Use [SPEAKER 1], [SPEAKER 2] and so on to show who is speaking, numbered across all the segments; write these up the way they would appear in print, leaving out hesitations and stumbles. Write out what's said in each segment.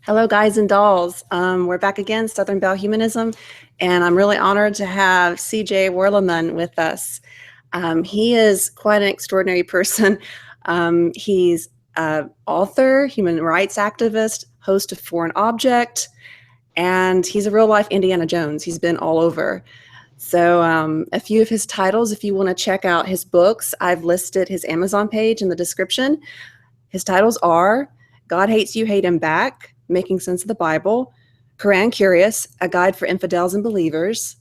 [SPEAKER 1] Hello, guys and dolls. We're back again, Southern Belle Humanism, and I'm really honored to have CJ Werleman with us. He is quite an extraordinary person. He's an author, human rights activist, host of Foreign Object, and he's a real-life Indiana Jones. He's been all over. So a few of his titles, if you want to check out his books, I've listed his Amazon page in the description. His titles are God Hates You, Hate Him Back, Making Sense of the Bible, Quran Curious, A Guide for Infidels and Believers,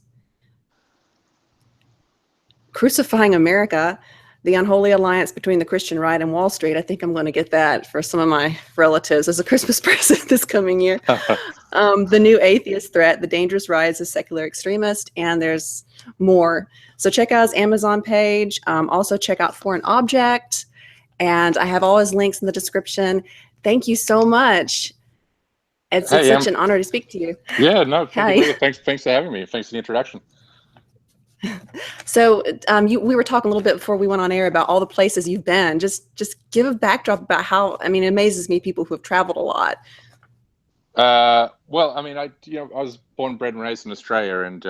[SPEAKER 1] Crucifying America, The Unholy Alliance Between the Christian Right and Wall Street. I think I'm going to get that for some of my relatives as a Christmas present this coming year. The New Atheist Threat, The Dangerous Rise of Secular Extremists, and there's more. So check out his Amazon page. Also check out Foreign Object, and I have all his links in the description. Thank you so much. It's such an honor to speak to you.
[SPEAKER 2] Yeah, no, thank you. Thanks for having me. Thanks for the introduction.
[SPEAKER 1] So we were talking a little bit before we went on air about all the places you've been. Just give a backdrop about how, I mean, it amazes me people who have traveled a lot.
[SPEAKER 2] Well, I mean, I was born, bred, and raised in Australia, and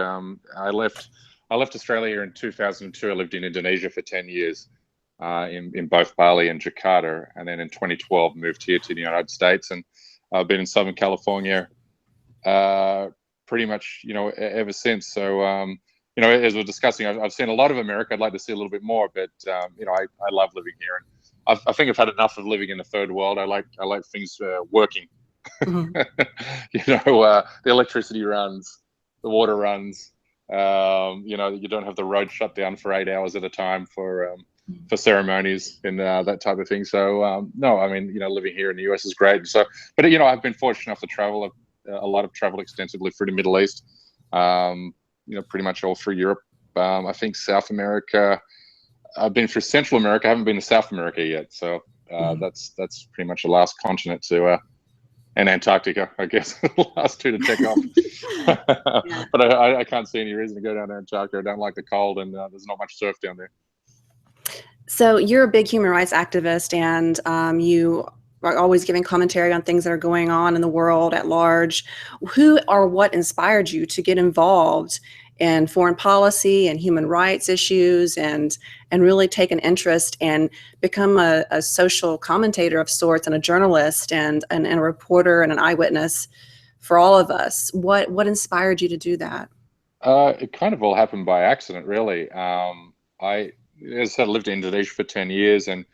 [SPEAKER 2] I left Australia in 2002. I lived in Indonesia for 10 years, in both Bali and Jakarta, and then in 2012 moved here to the United States, and I've been in Southern California pretty much, ever since. So, as we're discussing, I've seen a lot of America. I'd like to see a little bit more, but I love living here, and I think I've had enough of living in the third world. I like things working. Mm-hmm. The electricity runs, the water runs. You don't have the road shut down for 8 hours at a time for ceremonies and that type of thing. So no, I mean, living here in the US is great. So, but I've been fortunate enough to travel a lot of travel extensively through the Middle East. Pretty much all through Europe. I think South America. I've been through Central America. I haven't been to South America yet. So that's pretty much the last continent to. And Antarctica, I guess, the last two to check off. Yeah. But I can't see any reason to go down to Antarctica. I don't like the cold, and there's not much surf down there.
[SPEAKER 1] So you're a big human rights activist, and you are always giving commentary on things that are going on in the world at large. Who or what inspired you to get involved in foreign policy and human rights issues, and really take an interest and become a social commentator of sorts, and a journalist and a reporter and an eyewitness for all of us? What inspired you to do that?
[SPEAKER 2] It kind of all happened by accident, really. I said, I lived in Indonesia for 10 years, and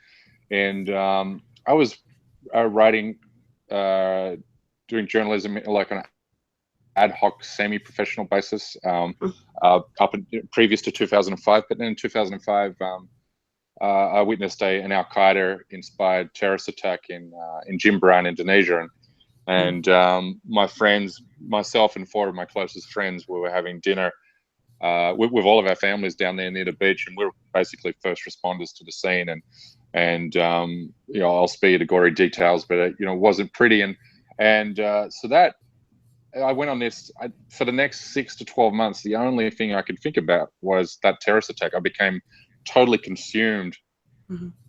[SPEAKER 2] I was writing, doing journalism like an ad hoc, semi-professional basis previous to 2005. But then in 2005, I witnessed an Al Qaeda-inspired terrorist attack in Jimbaran, Indonesia, and my friends, myself and four of my closest friends, we were having dinner with all of our families down there near the beach, and we were basically first responders to the scene. And I'll spare you the gory details, but it wasn't pretty, and so that. I went on this for the next 6 to 12 months. The only thing I could think about was that terrorist attack. I became totally consumed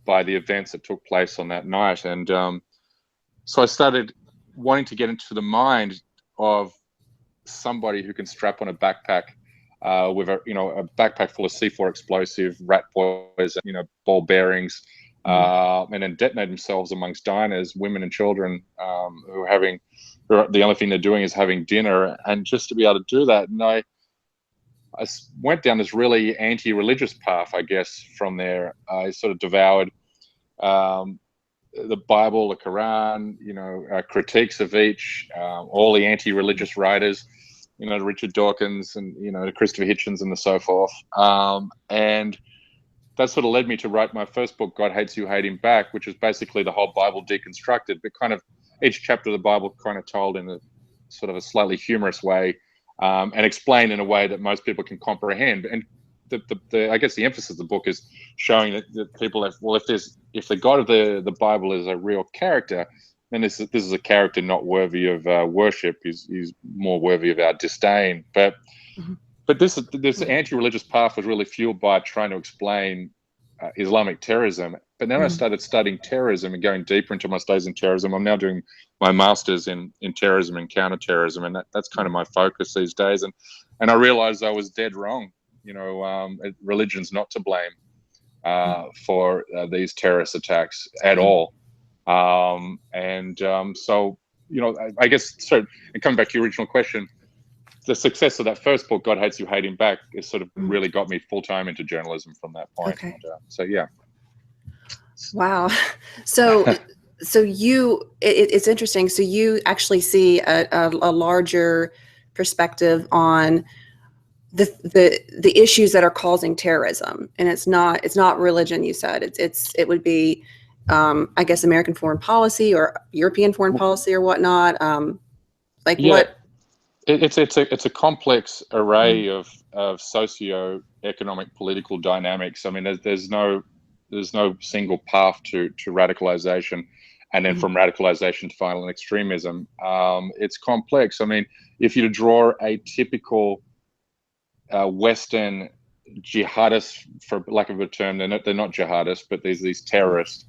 [SPEAKER 2] by the events that took place on that night. And so I started wanting to get into the mind of somebody who can strap on a backpack with a backpack full of C4 explosive, rat poison, ball bearings, and then detonate themselves amongst diners, women and children who are the only thing they're doing is having dinner, and just to be able to do that. And I went down this really anti-religious path, I guess. From there, I sort of devoured the Bible, the Quran, critiques of each, all the anti-religious writers, Richard Dawkins and the Christopher Hitchens and so forth, and that sort of led me to write my first book, God Hates You, Hate Him Back, which is basically the whole Bible deconstructed, but kind of each chapter of the Bible kind of told in a sort of a slightly humorous way, and explained in a way that most people can comprehend. And I guess the emphasis of the book is showing that people have, well, if the God of the Bible is a real character, then this is a character not worthy of worship. He's more worthy of our disdain. But this anti-religious path was really fueled by trying to explain Islamic terrorism But then I started studying terrorism and going deeper into my studies in terrorism. I'm now doing my master's in terrorism and counterterrorism, and that's kind of my focus these days. And I realized I was dead wrong. Religion's not to blame for these terrorist attacks at all. So, I guess, so, and coming back to your original question, the success of that first book, God Hates You, Hate Him Back, is sort of really got me full-time into journalism from that point.
[SPEAKER 1] Okay.
[SPEAKER 2] So, yeah.
[SPEAKER 1] Wow. So it's interesting. So you actually see a larger perspective on the issues that are causing terrorism, and it's not religion. You said it would be, I guess, American foreign policy or European foreign policy or whatnot. What?
[SPEAKER 2] It's a complex array of socio-economic political dynamics. I mean, there's no single path to radicalization, and then from radicalization to violent extremism. It's complex. I mean, if you draw a typical Western jihadists, for lack of a term, they're not jihadists, but these terrorists.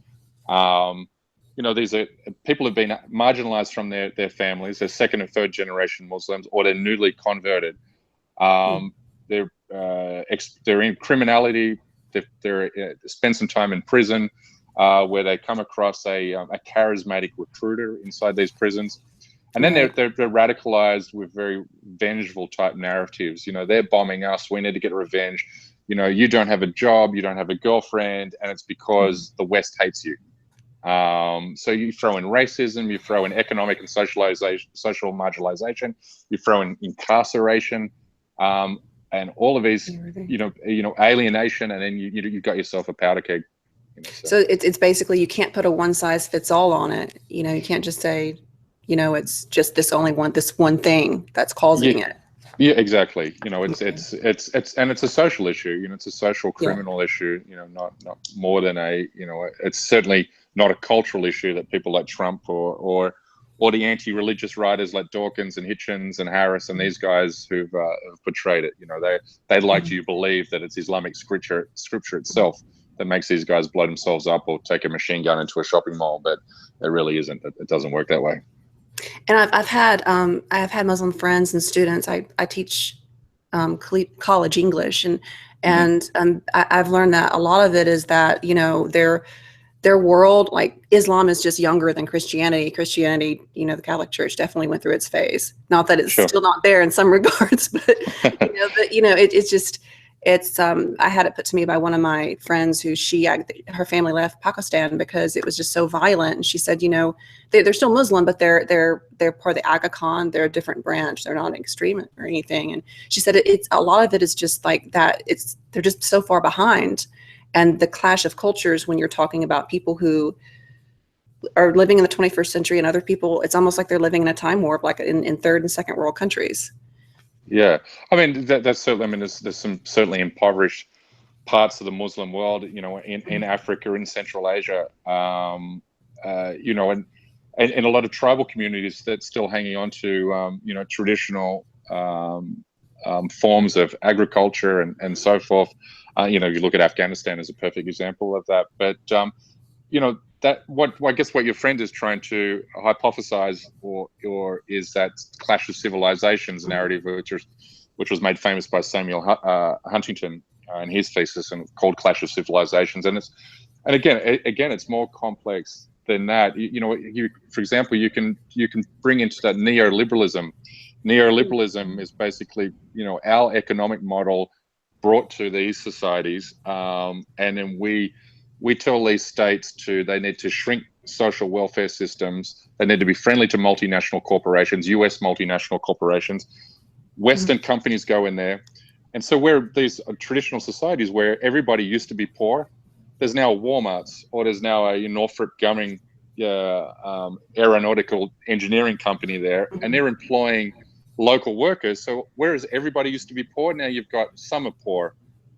[SPEAKER 2] These are people who've been marginalized from their families. They're second and third generation Muslims, or they're newly converted. They're in criminality. They spend some time in prison, where they come across a charismatic recruiter inside these prisons. And then they're radicalized with very vengeful type narratives. They're bombing us. We need to get revenge. You don't have a job. You don't have a girlfriend. And it's because the West hates you. So you throw in racism, you throw in economic and social marginalization, you throw in incarceration, and all of these, alienation. And then you got yourself a powder keg.
[SPEAKER 1] So it's basically, you can't put a one size fits all on it. You can't just say, it's just this one thing that's causing it.
[SPEAKER 2] Yeah, exactly. It's a social issue. It's a social criminal issue. Not more than it's certainly not a cultural issue that people like Trump or the anti-religious writers like Dawkins and Hitchens and Harris and these guys who've portrayed it. They'd like you to believe that it's Islamic scripture itself that makes these guys blow themselves up or take a machine gun into a shopping mall, but it really isn't. It doesn't work that way.
[SPEAKER 1] And I've had Muslim friends and students. I teach college English, and I've learned that a lot of it is that their world, like Islam, is just younger than Christianity. Christianity, the Catholic Church definitely went through its phase. Not that it's still not there in some regards, but I had it put to me by one of my friends who her family left Pakistan because it was just so violent. And she said, they're still Muslim, but they're part of the Aga Khan. They're a different branch. They're not an extreme or anything. And she said it's a lot of it is just like that. They're just so far behind. And the clash of cultures, when you're talking about people who are living in the 21st century and other people, it's almost like they're living in a time warp, like in third and second world countries.
[SPEAKER 2] Yeah, I mean that's certainly. I mean, there's some certainly impoverished parts of the Muslim world, in Africa, in Central Asia, and a lot of tribal communities that's still hanging on to traditional forms of agriculture and so forth. You look at Afghanistan as a perfect example of that. But I guess what your friend is trying to hypothesize or is that clash of civilizations narrative, which was made famous by Samuel Huntington in his thesis and called Clash of Civilizations. And again, it's more complex than that. For example, you can bring into that neoliberalism. Neoliberalism is basically our economic model brought to these societies, and then we tell these states they need to shrink social welfare systems. They need to be friendly to multinational corporations, US multinational corporations. Western companies go in there. And so where these traditional societies where everybody used to be poor, there's now Walmarts, or there's now a Northrop Grumman aeronautical engineering company there, and they're employing local workers. So whereas everybody used to be poor, now you've got some are poor,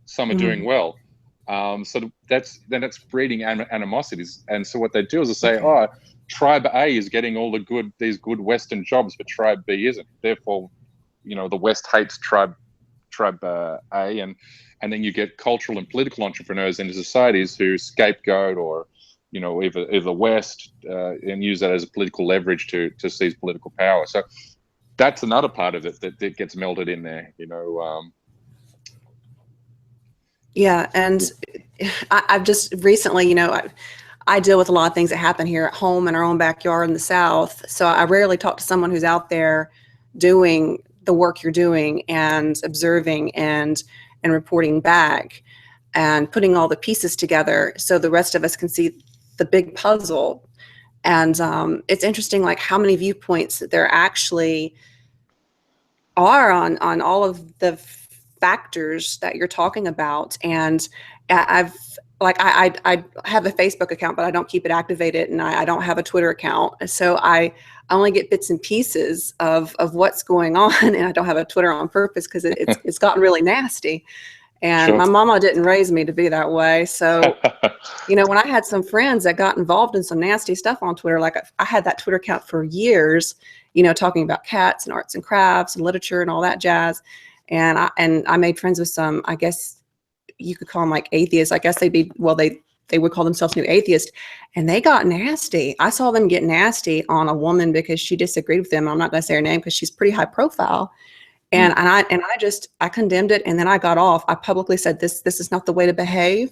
[SPEAKER 2] some are doing well. So that's breeding animosities. And so what they do is they say, tribe A is getting all these good Western jobs, but tribe B isn't. Therefore, the West hates tribe tribe A, and then you get cultural and political entrepreneurs into societies who scapegoat or, either West and use that as a political leverage to seize political power. So that's another part of it that gets melded in there,
[SPEAKER 1] Yeah, and I've just recently, I deal with a lot of things that happen here at home in our own backyard in the South. So I rarely talk to someone who's out there doing the work you're doing and observing and reporting back and putting all the pieces together so the rest of us can see the big puzzle. And it's interesting, like how many viewpoints there actually are on all of the factors that you're talking about. And I have a Facebook account, but I don't keep it activated, and I don't have a Twitter account. So I only get bits and pieces of what's going on, and I don't have a Twitter on purpose because it's gotten really nasty. And
[SPEAKER 2] Sure.
[SPEAKER 1] my mama didn't raise me to be that way. So, when I had some friends that got involved in some nasty stuff on Twitter, like I had that Twitter account for years, talking about cats and arts and crafts and literature and all that jazz. And I made friends with some, I guess you could call them like atheists. I guess they would call themselves new atheists, and they got nasty. I saw them get nasty on a woman because she disagreed with them. I'm not going to say her name because she's pretty high profile. And I condemned it, and then I got off. I publicly said, this is not the way to behave.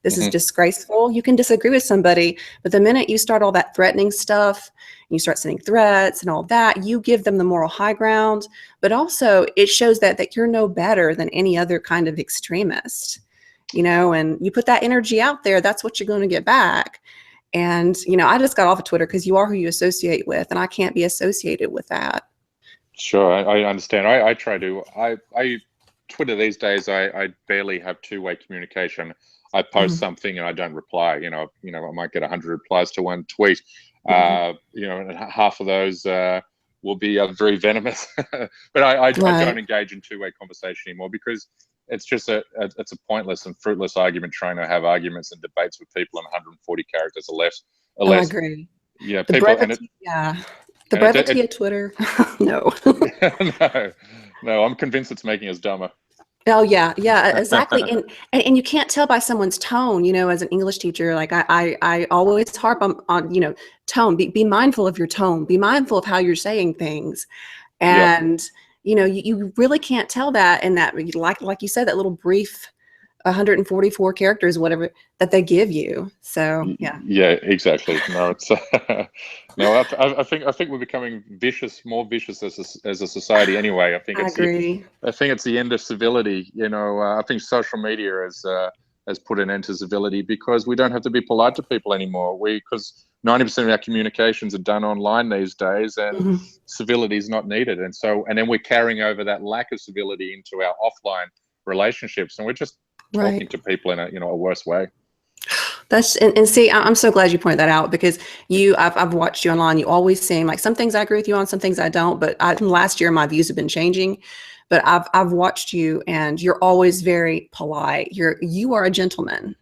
[SPEAKER 1] This is disgraceful. You can disagree with somebody, but the minute you start all that threatening stuff, you start sending threats and all that, you give them the moral high ground, but also it shows that you're no better than any other kind of extremist, and you put that energy out there, that's what you're going to get back. And, I just got off of Twitter because you are who you associate with, and I can't be associated with that.
[SPEAKER 2] Sure, I understand. I try to. I Twitter these days. I barely have two-way communication. I post something and I don't reply. I might get 100 replies to one tweet. And half of those will be very venomous. But I don't engage in two-way conversation anymore because it's just it's a pointless and fruitless argument trying to have arguments and debates with people in 140 characters or less.
[SPEAKER 1] I agree.
[SPEAKER 2] Yeah,
[SPEAKER 1] the
[SPEAKER 2] people
[SPEAKER 1] brevity, the brevity of Twitter. No.
[SPEAKER 2] No, I'm convinced it's making us dumber.
[SPEAKER 1] Oh yeah, exactly. And you can't tell by someone's tone, as an English teacher, like I always harp on tone. Be mindful of your tone. Be mindful of how you're saying things. And you really can't tell that in that, like you said, that little brief 144 characters, whatever that they give you. So
[SPEAKER 2] yeah, exactly. No, it's no. I think we're becoming more vicious as a society. Anyway, I think
[SPEAKER 1] agree.
[SPEAKER 2] I think it's the end of civility. I think social media has put an end to civility because we don't have to be polite to people anymore. Because 90% of our communications are done online these days, and civility is not needed. And then we're carrying over that lack of civility into our offline relationships, and we're just talking to people in a worse way.
[SPEAKER 1] That's and see, I'm so glad you pointed that out because I've watched you online. You always seem like some things I agree with you on, some things I don't. But last year my views have been changing. But I've watched you, and you're always very polite. You are a gentleman.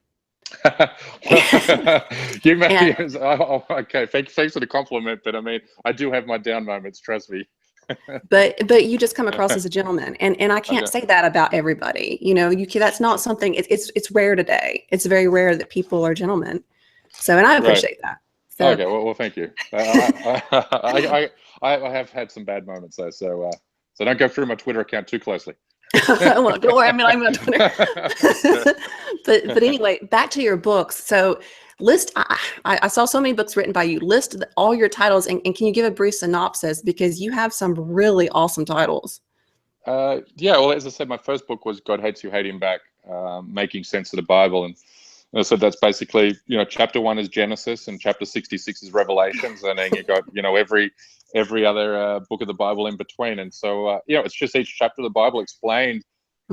[SPEAKER 2] You may okay. Thanks for the compliment, but I mean, I do have my down moments. Trust me.
[SPEAKER 1] But you just come across as a gentleman, and I can't say that about everybody. That's not something. It's rare today. It's very rare that people are gentlemen. So, and I appreciate that. So.
[SPEAKER 2] Okay, well, thank you. I have had some bad moments though, so don't go through my Twitter account too closely.
[SPEAKER 1] Well, don't worry, I'm on Twitter. but anyway, back to your books. So. I saw so many books written by you. List all your titles, and can you give a brief synopsis because you have some really awesome titles.
[SPEAKER 2] Well, as I said, my first book was God Hates You, Hate Him Back, Making Sense of the Bible. And I said that's basically, chapter 1 is Genesis and chapter 66 is Revelations. And then you got, every other book of the Bible in between. And so, it's just each chapter of the Bible explained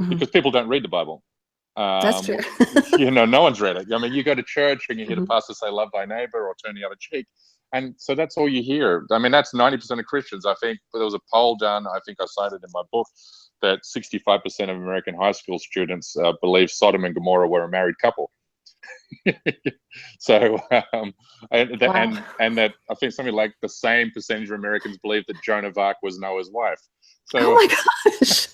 [SPEAKER 2] because people don't read the Bible.
[SPEAKER 1] That's true.
[SPEAKER 2] No one's read it. I mean, you go to church and you hear the pastor say, love thy neighbor or turn the other cheek. And so that's all you hear. I mean, that's 90% of Christians. I think there was a poll done, I think I cited in my book, that 65% of American high school students believe Sodom and Gomorrah were a married couple. So, and that I think something like the same percentage of Americans believe that Joan of Arc was Noah's wife. So,
[SPEAKER 1] oh my gosh.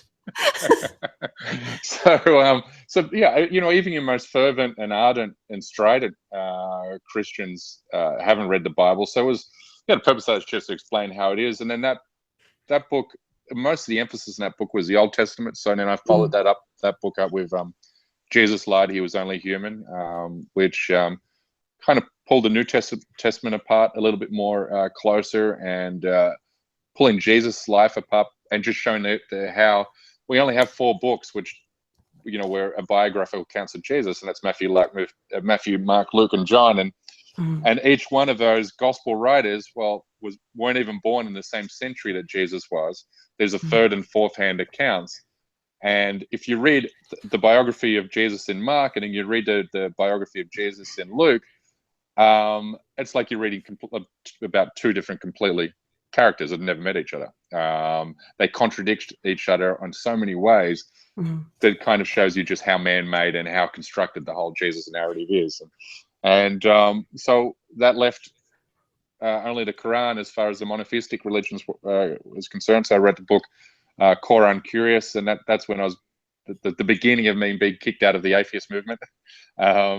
[SPEAKER 2] So yeah, even your most fervent and ardent and strident Christians haven't read the Bible. So it was, the purpose of that is just to explain how it is. And then that book, most of the emphasis in that book was the Old Testament. So then I followed that book up with Jesus Lied, He Was Only Human, which kind of pulled the New Testament apart a little bit more closer, and pulling Jesus' life apart and just showing how we only have 4 books, which, were a biographical accounts of Jesus, and that's Matthew, Mark, Luke, and John, and each one of those gospel writers, weren't even born in the same century that Jesus was. There's a third and fourth hand accounts. And if you read the biography of Jesus in Mark, and then you read the biography of Jesus in Luke, it's like you're reading about 2 different completely characters that have never met each other. They contradict each other on so many ways that kind of shows you just how man-made and how constructed the whole Jesus narrative is. And so that left only the Quran as far as the monotheistic religions was concerned. So I read the book Quran Curious, and that's when I was the beginning of me being kicked out of the atheist movement,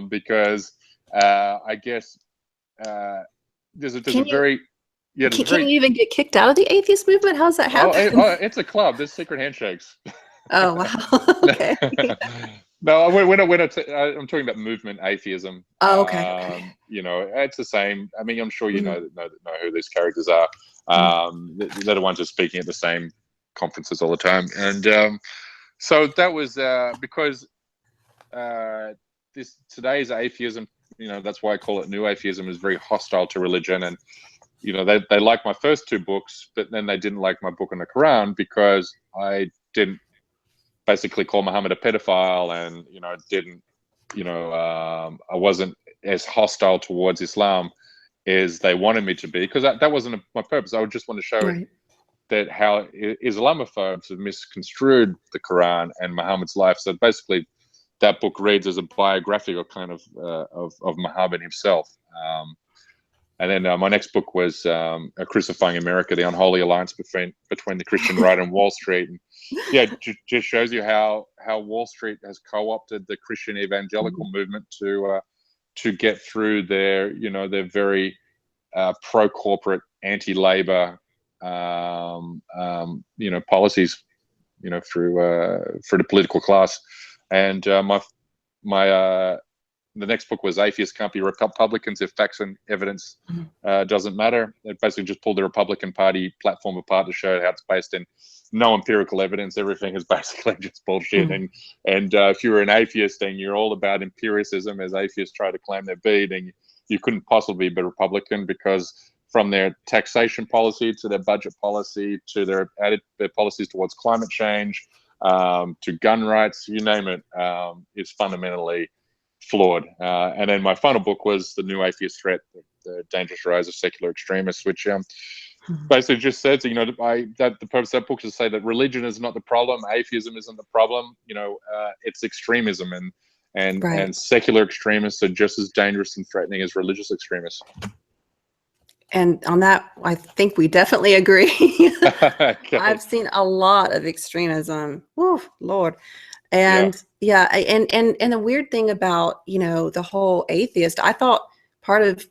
[SPEAKER 2] because I guess there's a very
[SPEAKER 1] can you even get kicked out of the atheist movement? How's that happen?
[SPEAKER 2] It's a club. There's secret handshakes.
[SPEAKER 1] Oh wow. Okay.
[SPEAKER 2] No, I'm talking about movement atheism.
[SPEAKER 1] Oh, okay.
[SPEAKER 2] It's the same. I mean, I'm sure you know who these characters are. They're the ones who are speaking at the same conferences all the time. And so that was because today's atheism, that's why I call it new atheism, is very hostile to religion. And they liked my first 2 books, but then they didn't like my book on the Quran because I didn't basically call Muhammad a pedophile, and I wasn't as hostile towards Islam as they wanted me to be, because that wasn't my purpose. I would just want to show that how Islamophobes have misconstrued the Quran and Muhammad's life. So basically, that book reads as a biographical kind of Muhammad himself. And then my next book was Crucifying America, the Unholy Alliance between the Christian right and Wall Street. And just shows you how Wall Street has co-opted the Christian evangelical movement to get through their very pro-corporate, anti-labor policies, for the political class. And the next book was Atheists Can't Be Republicans If Facts and Evidence Doesn't Matter. It basically just pulled the Republican Party platform apart to show how it's based in no empirical evidence. Everything is basically just bullshit. And if you're an atheist and you're all about empiricism, as atheists try to claim they be, then you couldn't possibly be a Republican, because from their taxation policy to their budget policy to their policies towards climate change, to gun rights, you name it, is fundamentally flawed. And then my final book was The New Atheist Threat, The Dangerous Rise of Secular Extremists, which basically just says, that the purpose of that book is to say that religion is not the problem, atheism isn't the problem, it's extremism, and secular extremists are just as dangerous and threatening as religious extremists.
[SPEAKER 1] And on that, I think we definitely agree. Okay. I've seen a lot of extremism. Woo, Lord. And and the weird thing about, the whole atheist, I thought part of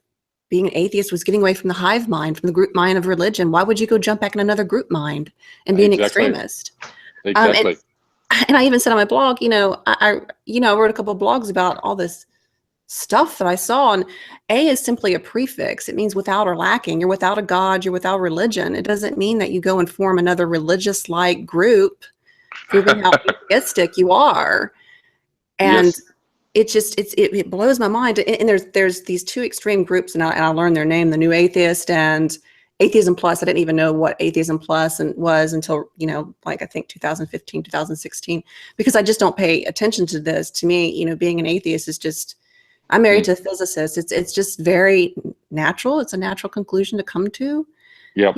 [SPEAKER 1] being an atheist was getting away from the hive mind, from the group mind of religion. Why would you go jump back in another group mind and be an extremist?
[SPEAKER 2] Exactly.
[SPEAKER 1] And I even said on my blog, I wrote a couple of blogs about all this stuff that I saw, and A is simply a prefix. It means without or lacking. You're without a God, you're without religion. It doesn't mean that you go and form another religious-like group, proving how atheistic you are. And it blows my mind. And there's these 2 extreme groups, and I learned their name, the New Atheist and Atheism Plus. I didn't even know what Atheism Plus was until, I think 2015, 2016, because I just don't pay attention to this. To me, being an atheist is just, I'm married to a physicist. It's just very natural. It's a natural conclusion to come to.
[SPEAKER 2] Yep.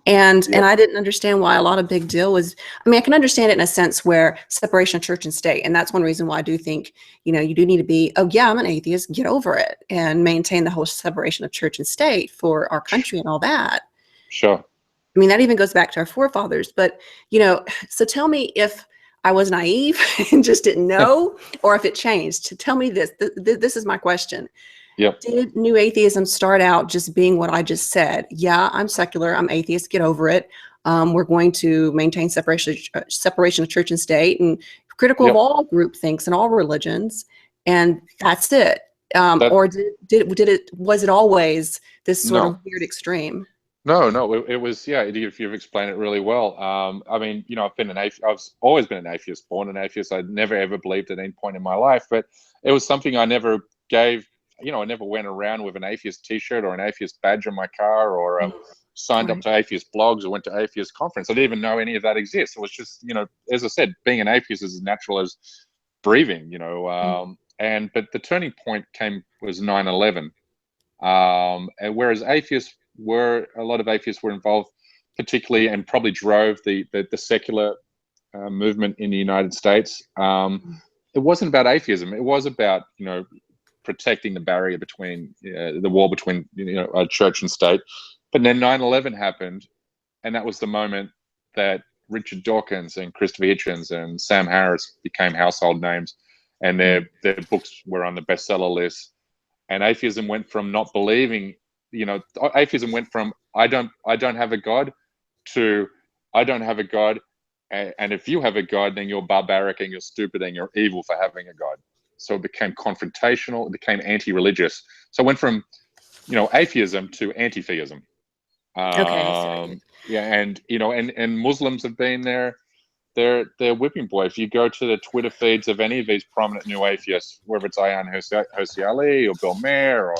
[SPEAKER 1] And I didn't understand why a lot of big deal was. I mean, I can understand it in a sense where separation of church and state, and that's one reason why I do think you do need to be, I'm an atheist, get over it and maintain the whole separation of church and state for our country and all that.
[SPEAKER 2] Sure.
[SPEAKER 1] I mean, that even goes back to our forefathers. But so tell me, if I was naive and just didn't know, or if it changed. To tell me this, this is my question.
[SPEAKER 2] Yep.
[SPEAKER 1] Did New Atheism start out just being what I just said? Yeah, I'm secular, I'm atheist, get over it. We're going to maintain separation of church and state, and critical of
[SPEAKER 2] Yep.
[SPEAKER 1] all group thinks and all religions, and that's it.
[SPEAKER 2] That
[SPEAKER 1] Or was it always this sort of
[SPEAKER 2] no.
[SPEAKER 1] weird extreme?
[SPEAKER 2] No, it was, yeah, you've explained it really well. I mean, I've been I've always been an atheist, born an atheist. I never ever believed at any point in my life, but it was something I never gave, I never went around with an atheist t-shirt or an atheist badge on my car, or signed up
[SPEAKER 1] Right.
[SPEAKER 2] to atheist blogs or went to atheist conference. I didn't even know any of that exists. It was just, as I said, being an atheist is as natural as breathing, but the turning point was 9/11. And whereas a lot of atheists were involved, particularly, and probably drove the secular movement in the United States. It wasn't about atheism. It was about, protecting the barrier between the wall between, church and state. But then 9/11 happened, and that was the moment that Richard Dawkins and Christopher Hitchens and Sam Harris became household names, and their books were on the bestseller list. And atheism went from not believing, atheism went from I don't have a God to I don't have a God, and if you have a God, then you're barbaric and you're stupid and you're evil for having a God. So it became confrontational, it became anti-religious. So it went from, atheism to anti-theism.
[SPEAKER 1] Okay, I see what you mean.
[SPEAKER 2] Yeah, and Muslims have been they're whipping boy. If you go to the Twitter feeds of any of these prominent new atheists, whether it's Ayaan Hirsi Ali or Bill Maher,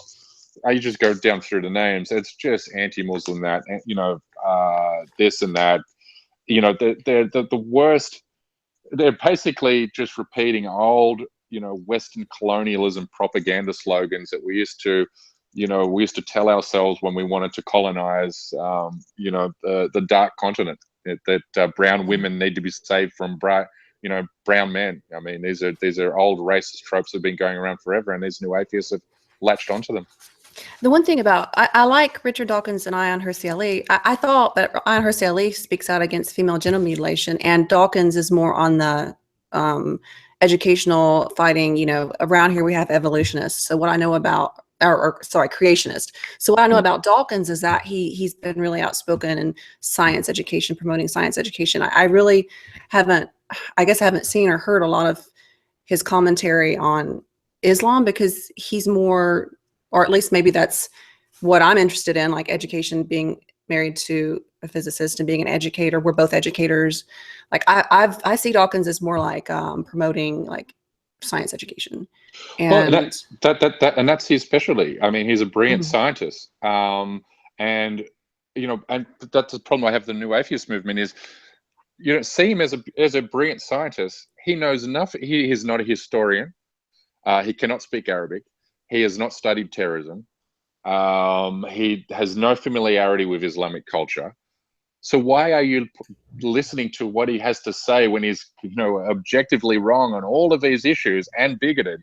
[SPEAKER 2] or you just go down through the names, it's just anti-Muslim, that, this and that. They're the worst. They're basically just repeating old, Western colonialism propaganda slogans that we used to tell ourselves when we wanted to colonize, the dark continent. That brown women need to be saved from brown men. I mean, these are old racist tropes that have been going around forever, and these new atheists have latched onto them.
[SPEAKER 1] The one thing about I like Richard Dawkins and Ayaan Hirsi Ali. I thought that Ayaan Hirsi Ali speaks out against female genital mutilation, and Dawkins is more on the educational fighting. Around here we have evolutionists. So what I know about, or sorry, creationist. So what I know about Dawkins is that he's been really outspoken in science education, promoting science education. I really haven't, I guess I haven't seen or heard a lot of his commentary on Islam, because he's more, or at least maybe that's what I'm interested in, like education, being married to a physicist and being an educator. We're both educators. Like I see Dawkins as more like promoting like science education.
[SPEAKER 2] Well,
[SPEAKER 1] And
[SPEAKER 2] and that's his specialty. I mean, he's a brilliant
[SPEAKER 1] Mhm.
[SPEAKER 2] scientist, and and that's the problem I have with the new atheist movement is, see him as a brilliant scientist. He knows enough. He is not a historian. He cannot speak Arabic. He has not studied terrorism. He has no familiarity with Islamic culture. So why are you listening to what he has to say when he's, objectively wrong on all of these issues and bigoted?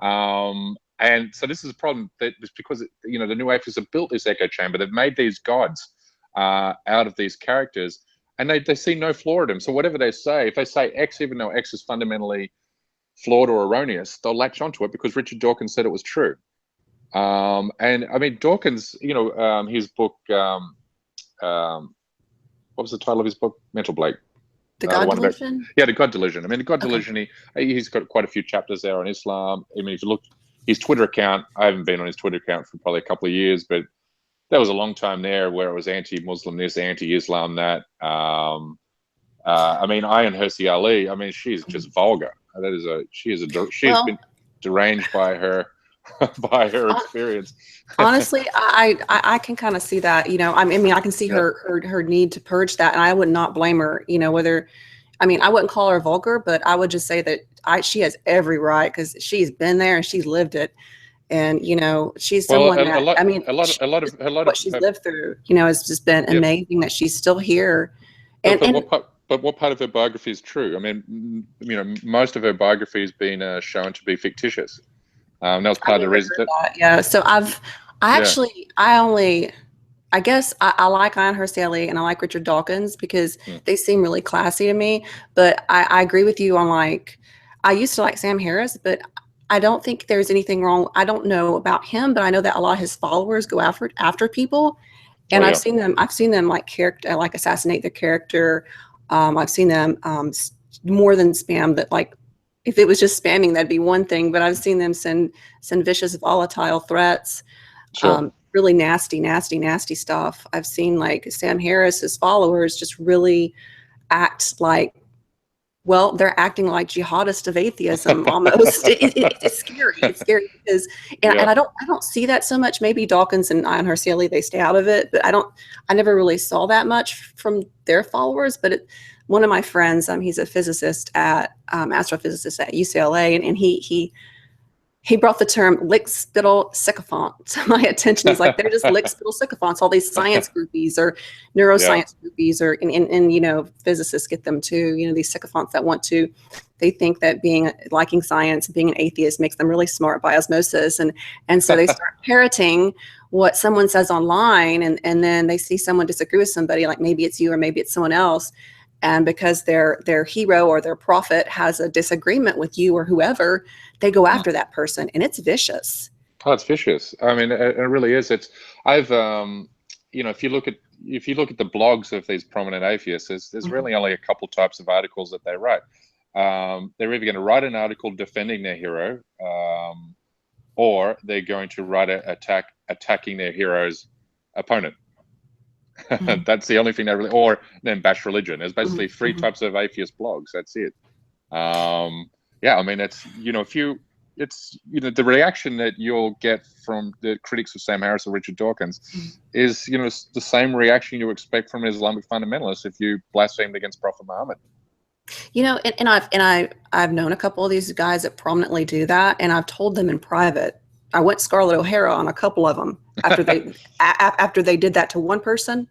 [SPEAKER 2] And so this is a problem that is because, the new atheists have built this echo chamber. They've made these gods out of these characters, and they see no flaw in them. So whatever they say, if they say X, even though X is fundamentally flawed or erroneous, they'll latch onto it because Richard Dawkins said it was true. And I mean, Dawkins, his book, what was the title of his book? Mental Blake.
[SPEAKER 1] The God
[SPEAKER 2] one about,
[SPEAKER 1] Delusion?
[SPEAKER 2] yeah, the God Delusion. I mean, the God
[SPEAKER 1] Okay.
[SPEAKER 2] Delusion, he's got quite a few chapters there on Islam. I mean, if you look, his Twitter account, I haven't been on his Twitter account for probably a couple of years, but there was a long time there where it was anti-Muslim this, anti-Islam that. I mean, Ayaan Hirsi Ali, I mean, she's just vulgar. She's been deranged by her by her experience.
[SPEAKER 1] Honestly, I can kind of see that, I mean, I can see her need to purge that, and I would not blame her, whether, I mean, I wouldn't call her vulgar, but I would just say that she has every right, because she's been there and she's lived it. And, she's someone that, I mean,
[SPEAKER 2] a lot
[SPEAKER 1] what
[SPEAKER 2] of
[SPEAKER 1] she's lived through, has just been amazing that she's still here.
[SPEAKER 2] But what part of her biography is true? I mean, most of her biography has been shown to be fictitious. That was part of the reason.
[SPEAKER 1] Yeah. So I I guess I like Ian Hurst-Ellie and I like Richard Dawkins because
[SPEAKER 2] Mm.
[SPEAKER 1] they seem really classy to me. But I agree with you on like, I used to like Sam Harris, but I don't think there's anything wrong. I don't know about him, but I know that a lot of his followers go after people,
[SPEAKER 2] Oh
[SPEAKER 1] and
[SPEAKER 2] yeah,
[SPEAKER 1] I've seen them like character, like assassinate their character. I've seen them more than spam. That like, if it was just spamming, that'd be one thing. But I've seen them send vicious, volatile threats,
[SPEAKER 2] sure.
[SPEAKER 1] really nasty, nasty, nasty stuff. I've seen like Sam Harris's followers just really act like, well, they're acting like jihadists of atheism almost. It's scary. It's scary because, and
[SPEAKER 2] Yeah.
[SPEAKER 1] I don't see that so much. Maybe Dawkins and Ian Hurst-Ellie, they stay out of it, but I never really saw that much from their followers. But one of my friends, he's a physicist astrophysicist at UCLA, and he brought the term lick spittle sycophant to my attention. He's like, they're just lick spittle sycophants, all these science groupies or
[SPEAKER 2] Yeah.
[SPEAKER 1] neuroscience groupies, or and you know, physicists get them too. You know, these sycophants that they think that liking science, being an atheist makes them really smart by osmosis, and so they start parroting what someone says online, and then they see someone disagree with somebody, like maybe it's you or maybe it's someone else. And because their hero or their prophet has a disagreement with you or whoever, they go after that person, and it's vicious.
[SPEAKER 2] Oh, it's vicious. I mean, it really is. I've, if you look at the blogs of these prominent atheists, there's really only a couple types of articles that they write. They're either going to write an article defending their hero, or they're going to write attacking their hero's opponent. That's the only thing they really, or then bash religion. There's basically three types of atheist blogs. That's it. Yeah, I mean, it's the reaction that you'll get from the critics of Sam Harris or Richard Dawkins is, the same reaction you expect from an Islamic fundamentalist if you blasphemed against Prophet Muhammad.
[SPEAKER 1] I've known a couple of these guys that prominently do that, and I've told them in private. I went Scarlett O'Hara on a couple of them after they did that to one person.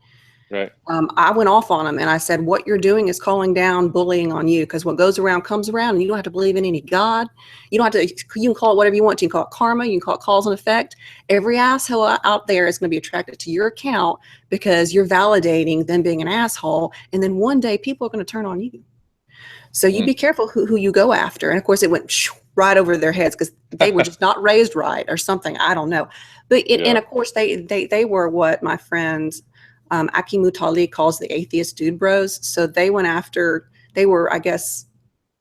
[SPEAKER 2] Right.
[SPEAKER 1] I went off on them and I said, what you're doing is calling down bullying on you, because what goes around comes around, and you don't have to believe in any God. You don't have to, you can call it whatever you want to. You can call it karma. You can call it cause and effect. Every asshole out there is going to be attracted to your account because you're validating them being an asshole. And then one day people are going to turn on you. So you be careful who you go after. And of course it went right over their heads because they were just not raised right or something. I don't know. But and of course they were what my friend Aki Mutali calls the atheist dude bros. So they were, I guess,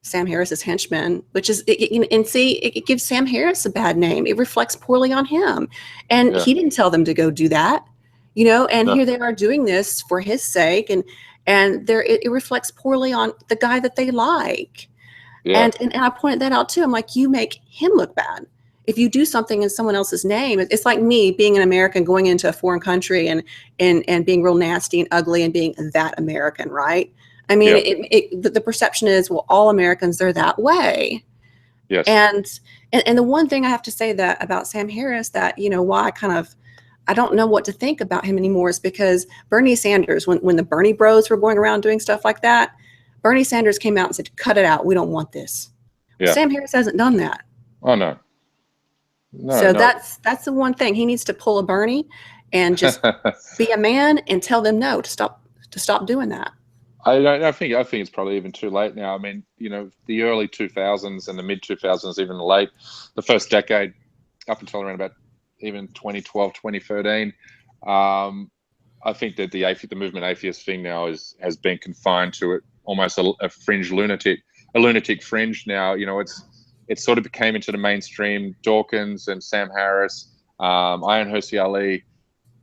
[SPEAKER 1] Sam Harris's henchmen, which is, it gives Sam Harris a bad name. It reflects poorly on him. And he didn't tell them to go do that, and here they are doing this for his sake. And it reflects poorly on the guy that they like. Yeah. And I pointed that out too. I'm like, you make him look bad. If you do something in someone else's name, it's like me being an American going into a foreign country and being real nasty and ugly and being that American, right? I mean, the perception is, well, all Americans, they're that way.
[SPEAKER 2] Yes.
[SPEAKER 1] And the one thing I have to say that about Sam Harris that, why I don't know what to think about him anymore is because Bernie Sanders, when the Bernie bros were going around doing stuff like that, Bernie Sanders came out and said, cut it out. We don't want this. Yeah. Well, Sam Harris hasn't done that.
[SPEAKER 2] Oh, no.
[SPEAKER 1] So that's the one thing. He needs to pull a Bernie and just be a man and tell them no, to stop doing that.
[SPEAKER 2] I think it's probably even too late now. I mean, the early 2000s and the mid 2000s, even late, the first decade up until around about even 2012, 2013, I think that the movement atheist thing now has been confined to almost a fringe lunatic fringe now. It sort of became into the mainstream. Dawkins and Sam Harris, Ian Hurst-Ellie,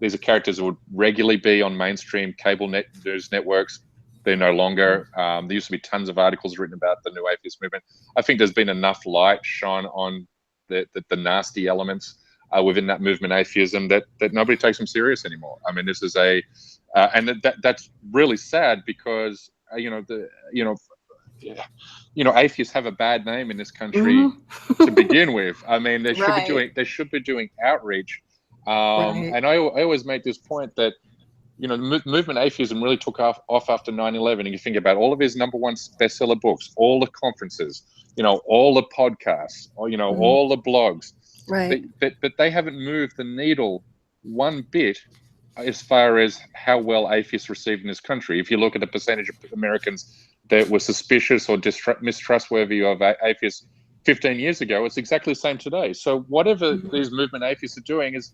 [SPEAKER 2] these are characters that would regularly be on mainstream cable news networks. They're no longer. There used to be tons of articles written about the new atheist movement. I think there's been enough light shone on the nasty elements within that movement atheism that nobody takes them serious anymore. I mean, this is and that's really sad because atheists have a bad name in this country to begin with. I mean, they should be doing outreach. And I always make this point that movement atheism really took off after 9/11. And you think about all of his number one bestseller books, all the conferences, all the podcasts, all the blogs.
[SPEAKER 1] Right.
[SPEAKER 2] But they haven't moved the needle one bit as far as how well atheists received in this country. If you look at the percentage of Americans that were suspicious or mistrustworthy of atheists 15 years ago, it's exactly the same today. So whatever these movement atheists are doing is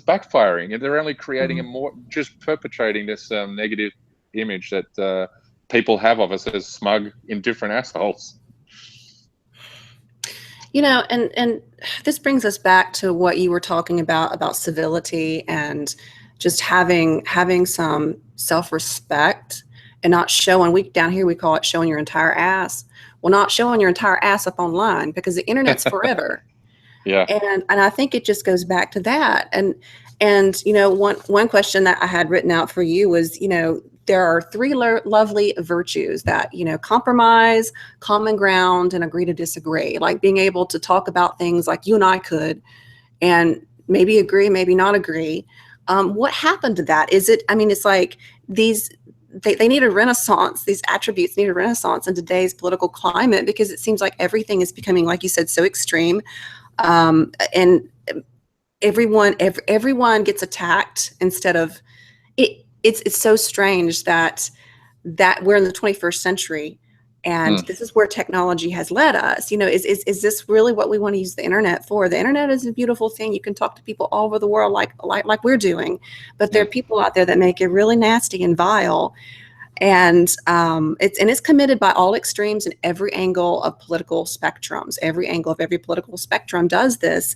[SPEAKER 2] backfiring, and they're only creating a more, just perpetrating this negative image that people have of us as smug, indifferent assholes.
[SPEAKER 1] You know, and this brings us back to what you were talking about civility and just having some self-respect and not showing, we down here we call it showing your entire ass. Well, not showing your entire ass up online, because the internet's forever.
[SPEAKER 2] Yeah.
[SPEAKER 1] And I think it just goes back to that. And you know, one question that I had written out for you was, you know, there are three lovely virtues that, you know, compromise, common ground, and agree to disagree. Like being able to talk about things like you and I could, and maybe agree, maybe not agree. What happened to that? Is it, I mean, it's like these, they need a renaissance, these attributes need a renaissance in today's political climate, because it seems like everything is becoming, like you said, so extreme. And everyone gets attacked instead of it. It's so strange that we're in the 21st century, and this is where technology has led us. You know, is this really what we want to use the internet for? The internet is a beautiful thing. You can talk to people all over the world like we're doing, but there are people out there that make it really nasty and vile. And it's committed by all extremes and every angle of political spectrums. Every angle of every political spectrum does this.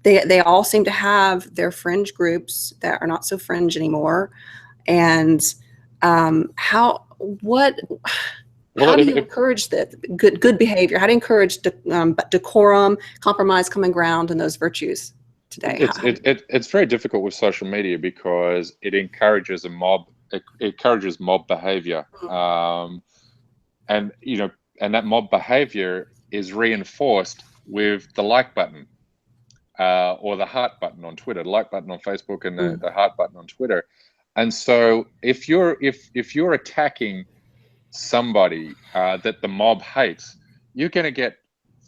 [SPEAKER 1] They all seem to have their fringe groups that are not so fringe anymore. And how do you encourage that good behavior? How do you encourage decorum, compromise, common ground, and those virtues today?
[SPEAKER 2] It's very difficult with social media because it encourages mob behavior, and you know, and that mob behavior is reinforced with the like button or the heart button on Twitter, the like button on Facebook, and the heart button on Twitter. And so if you're attacking somebody that the mob hates, you're going to get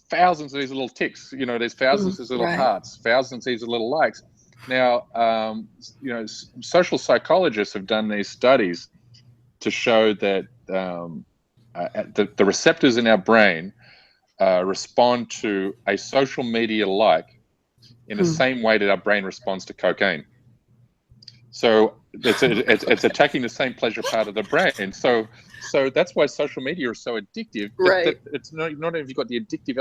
[SPEAKER 2] thousands of these little ticks. You know, there's thousands of these little hearts, thousands of these little likes. Now, you know, social psychologists have done these studies to show that the receptors in our brain respond to a social media like in the same way that our brain responds to cocaine. So it's attacking the same pleasure part of the brain. So that's why social media is so addictive.
[SPEAKER 1] Right.
[SPEAKER 2] It's not only have you got the addictive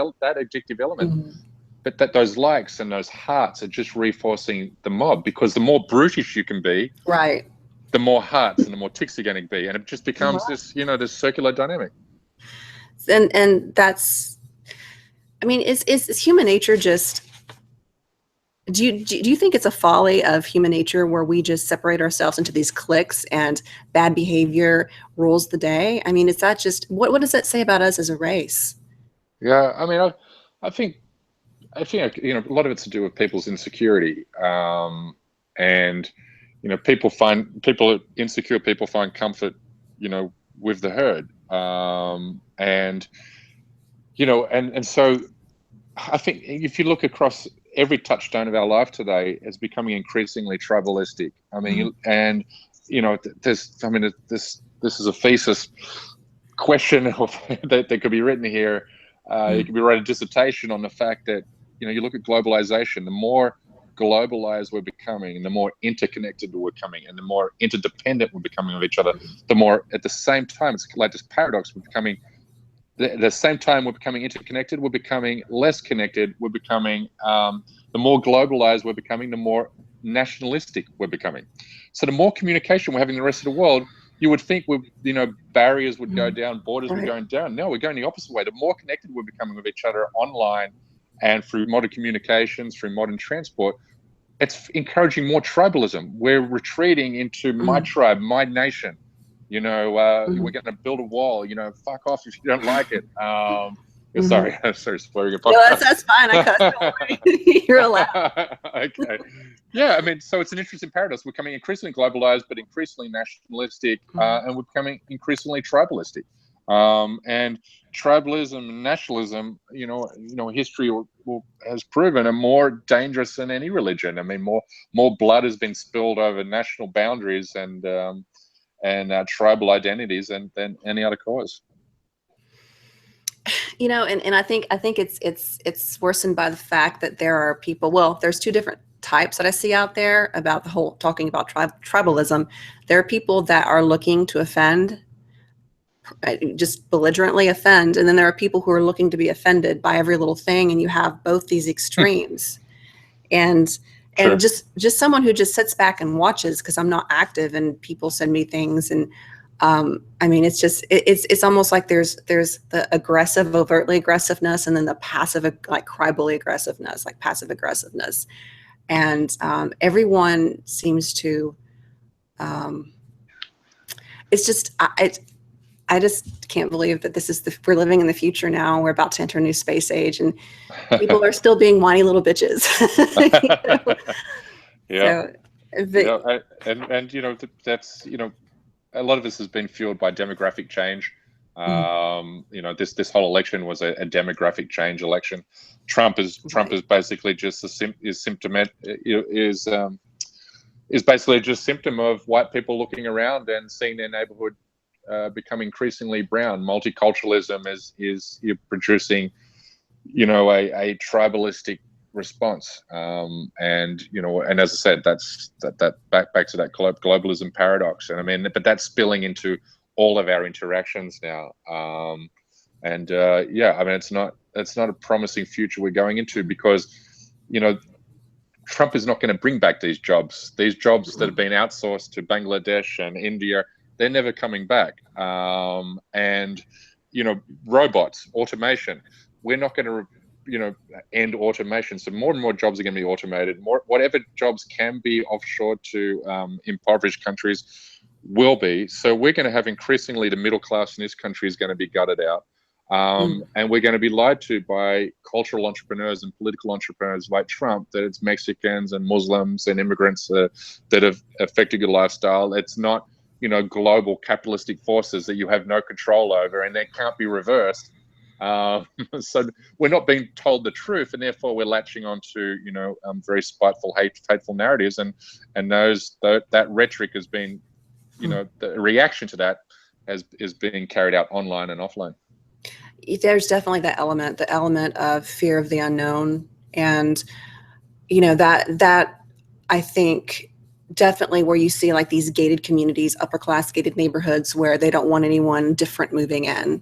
[SPEAKER 2] element, but that those likes and those hearts are just reinforcing the mob, because the more brutish you can be,
[SPEAKER 1] right,
[SPEAKER 2] the more hearts and the more ticks you're going to be, and it just becomes this, you know, this circular dynamic.
[SPEAKER 1] And that's, I mean, is human nature just? Do you think it's a folly of human nature where we just separate ourselves into these cliques and bad behavior rules the day? I mean, is that just, what does that say about us as a race?
[SPEAKER 2] Yeah, I mean, I think you know, a lot of it's to do with people's insecurity, and you know, insecure people find comfort, you know, with the herd, and you know, and so I think if you look across every touchstone of our life today, is becoming increasingly tribalistic. I mean, and you know, this is a thesis question that could be written here. You could be writing a dissertation on the fact that, you know, you look at globalization. The more globalized we're becoming, and the more interconnected we're becoming, and the more interdependent we're becoming of each other, the more, at the same time, it's like this paradox. We're becoming, the same time we're becoming interconnected, we're becoming less connected. We're becoming, the more globalized we're becoming, the more nationalistic we're becoming. So the more communication we're having in the rest of the world, you would think, you know, barriers would go down, borders were going down. No, we're going the opposite way. The more connected we're becoming with each other online and through modern communications, through modern transport, it's encouraging more tribalism. We're retreating into my tribe, my nation. You know, we're going to build a wall. You know, fuck off if you don't like it. Sorry, swearing a podcast.
[SPEAKER 1] No, that's fine. I cussed. You're allowed.
[SPEAKER 2] Okay. Yeah, I mean, so it's an interesting paradox. We're becoming increasingly globalized, but increasingly nationalistic, and we're becoming increasingly tribalistic. And tribalism and nationalism, history has proven are more dangerous than any religion. I mean, more blood has been spilled over national boundaries and tribal identities than any other cause.
[SPEAKER 1] And I think it's worsened by the fact that there are people. Well, there's two different types that I see out there about the whole talking about tribalism. There are people that are looking to offend, just belligerently offend, and then there are people who are looking to be offended by every little thing, and you have both these extremes. and
[SPEAKER 2] Sure.
[SPEAKER 1] just someone who just sits back and watches, because I'm not active and people send me things, and I mean, it's almost like there's the aggressive, overtly aggressiveness, and then the passive, like cribally aggressiveness, like passive aggressiveness. And everyone seems to, it's just, I just can't believe that we're living in the future now. We're about to enter a new space age, and people are still being whiny little bitches.
[SPEAKER 2] Yeah.
[SPEAKER 1] So,
[SPEAKER 2] And that's a lot of this has been fueled by demographic change. This whole election was a demographic change election. Trump is basically just is basically just symptom of white people looking around and seeing their neighborhood become increasingly brown. Multiculturalism is producing, a tribalistic response. And as I said, that's back to that globalism paradox. And I mean, but that's spilling into all of our interactions now. I mean, it's not a promising future we're going into, because, Trump is not going to bring back these jobs that have been outsourced to Bangladesh and India. They're never coming back. And robots, automation, we're not going to end automation. So more and more jobs are going to be automated. Whatever jobs can be offshored to impoverished countries will be. So we're going to have increasingly the middle class in this country is going to be gutted out. And we're going to be lied to by cultural entrepreneurs and political entrepreneurs like Trump that it's Mexicans and Muslims and immigrants that have affected your lifestyle. It's not, global capitalistic forces that you have no control over and they can't be reversed. So we're not being told the truth, and therefore we're latching onto very spiteful, hateful narratives, and that rhetoric has been, the reaction to that is being carried out online and offline.
[SPEAKER 1] There's definitely the element of fear of the unknown, and that I think definitely where you see like these gated communities, upper class gated neighborhoods where they don't want anyone different moving in.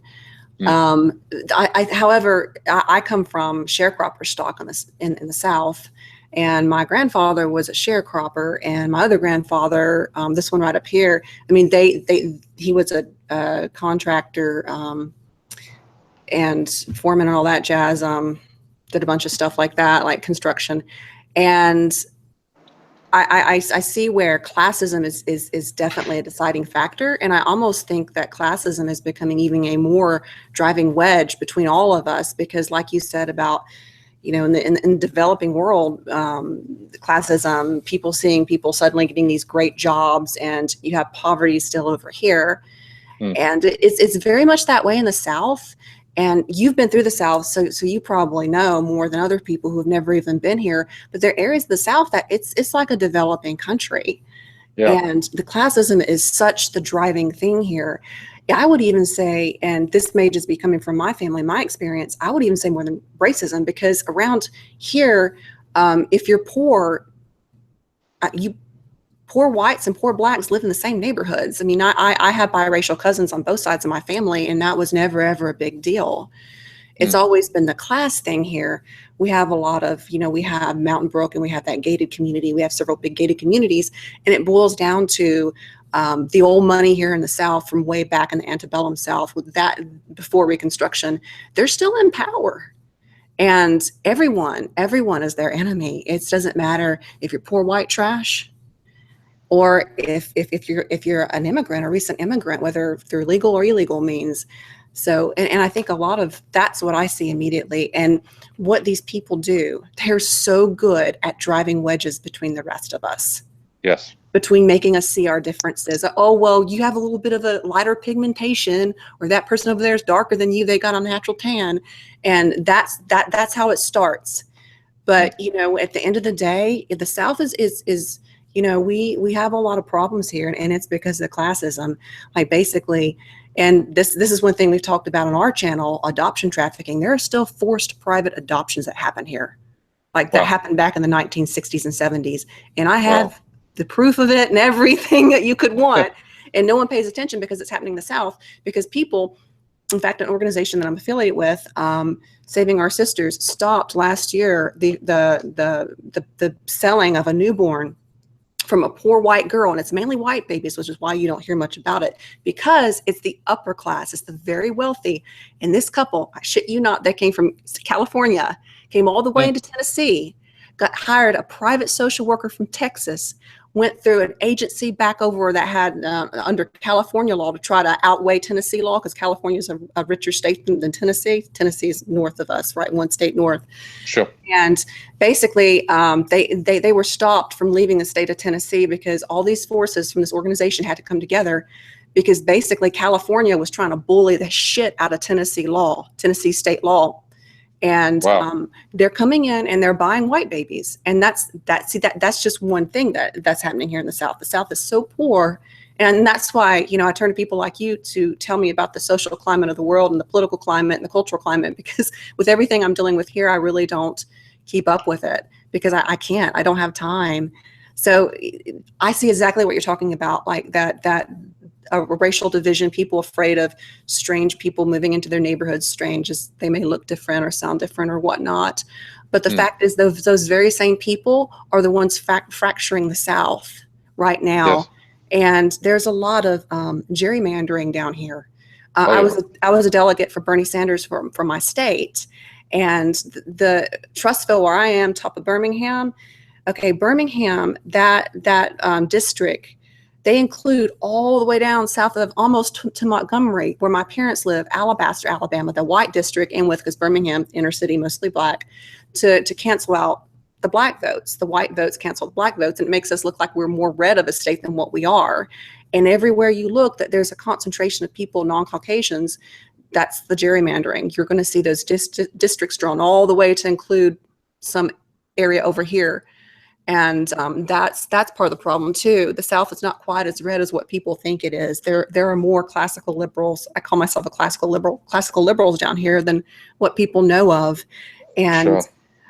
[SPEAKER 1] However, I come from sharecropper stock in the South, and my grandfather was a sharecropper, and my other grandfather, this one right up here, I mean, he was a contractor and foreman and all that jazz, did a bunch of stuff like that, like construction. And I see where classism is definitely a deciding factor, and I almost think that classism is becoming even a more driving wedge between all of us, because, like you said about, in the developing world, classism, people seeing people suddenly getting these great jobs, and you have poverty still over here, and it's very much that way in the South. And you've been through the South, so you probably know more than other people who have never even been here. But there are areas of the South that it's like a developing country. Yeah. And the classism is such the driving thing here. I would even say, and this may just be coming from my family, my experience, I would even say more than racism, because around here, if you're poor, poor whites and poor blacks live in the same neighborhoods. I mean, I have biracial cousins on both sides of my family, and that was never, ever a big deal. It's always been the class thing here. We have a lot of, we have Mountain Brook, and we have that gated community. We have several big gated communities, and it boils down to the old money here in the South from way back in the antebellum South, with that before Reconstruction. They're still in power. And everyone is their enemy. It doesn't matter if you're poor white trash, or if you're an immigrant, a recent immigrant, whether through legal or illegal means. So, and I think a lot of that's what I see immediately. And what these people do, they're so good at driving wedges between the rest of us.
[SPEAKER 2] Yes.
[SPEAKER 1] between making us see our differences. Oh, well, you have a little bit of a lighter pigmentation, or that person over there is darker than you, they got a natural tan. And that's how it starts. But, you know, at the end of the day, the South is you know, we have a lot of problems here, and it's because of the classism, like basically. And this is one thing we've talked about on our channel, adoption trafficking. There are still forced private adoptions that happen here, like that happened back in the 1960s and 70s. And I have the proof of it and everything that you could want. And no one pays attention because it's happening in the South, because people, in fact, an organization that I'm affiliated with, Saving Our Sisters, stopped last year the selling of a newborn from a poor white girl, and it's mainly white babies, which is why you don't hear much about it, because it's the upper class, it's the very wealthy. And this couple, I shit you not, they came from California, came all the way into Tennessee, got hired a private social worker from Texas, went through an agency back over that had under California law to try to outweigh Tennessee law, because California is a richer state than Tennessee. Tennessee is north of us, right? One state north.
[SPEAKER 2] Sure.
[SPEAKER 1] And basically, they were stopped from leaving the state of Tennessee because all these forces from this organization had to come together, because basically California was trying to bully the shit out of Tennessee law, Tennessee state law. And they're coming in and they're buying white babies. And that's just one thing that's happening here in the South. The South is so poor. And that's why, you know, I turn to people like you to tell me about the social climate of the world and the political climate and the cultural climate, because with everything I'm dealing with here, I really don't keep up with it, because I can't, I don't have time. So I see exactly what you're talking about, like that a racial division, people afraid of strange people moving into their neighborhoods, strange as they may look different or sound different or whatnot. But the fact is, those very same people are the ones fracturing the South right now.
[SPEAKER 2] Yes.
[SPEAKER 1] And there's a lot of gerrymandering down here. I was a delegate for Bernie Sanders for my state, and the Trustville, where I am, top of Birmingham. Okay, Birmingham, that district, they include all the way down south of almost to Montgomery, where my parents live, Alabaster, Alabama, the white district, and because Birmingham, inner city, mostly black, to cancel out the black votes. The white votes cancel the black votes, and it makes us look like we're more red of a state than what we are. And everywhere you look, that there's a concentration of people, non-Caucasians, that's the gerrymandering. You're going to see those districts drawn all the way to include some area over here. And that's part of the problem too. The South is not quite as red as what people think it is. There are more classical liberals. I call myself a classical liberals down here than what people know of. And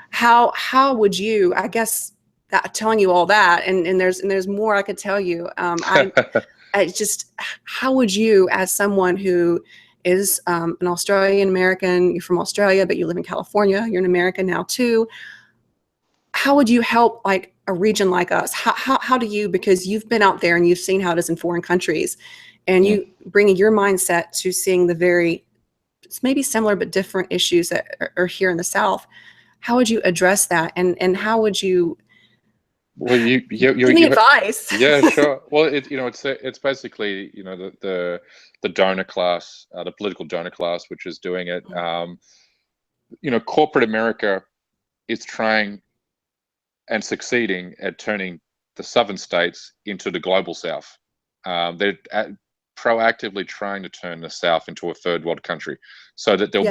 [SPEAKER 1] how would you, I guess, telling you all that, and there's more I could tell you. I just, how would you, as someone who is an Australian American, you're from Australia, but you live in California, you're an American now too, how would you help like a region like us? How do you, because you've been out there and you've seen how it is in foreign countries, and you bringing your mindset to seeing the very, it's maybe similar but different issues that are here in the South, how would you address that? And how would you,
[SPEAKER 2] well, you
[SPEAKER 1] give me advice?
[SPEAKER 2] Yeah, sure. Well, it's basically, you know, the donor class, the political donor class, which is doing it. You know, corporate America is trying and succeeding at turning the southern states into the global South. They're proactively trying to turn the South into a third world country, so that there'll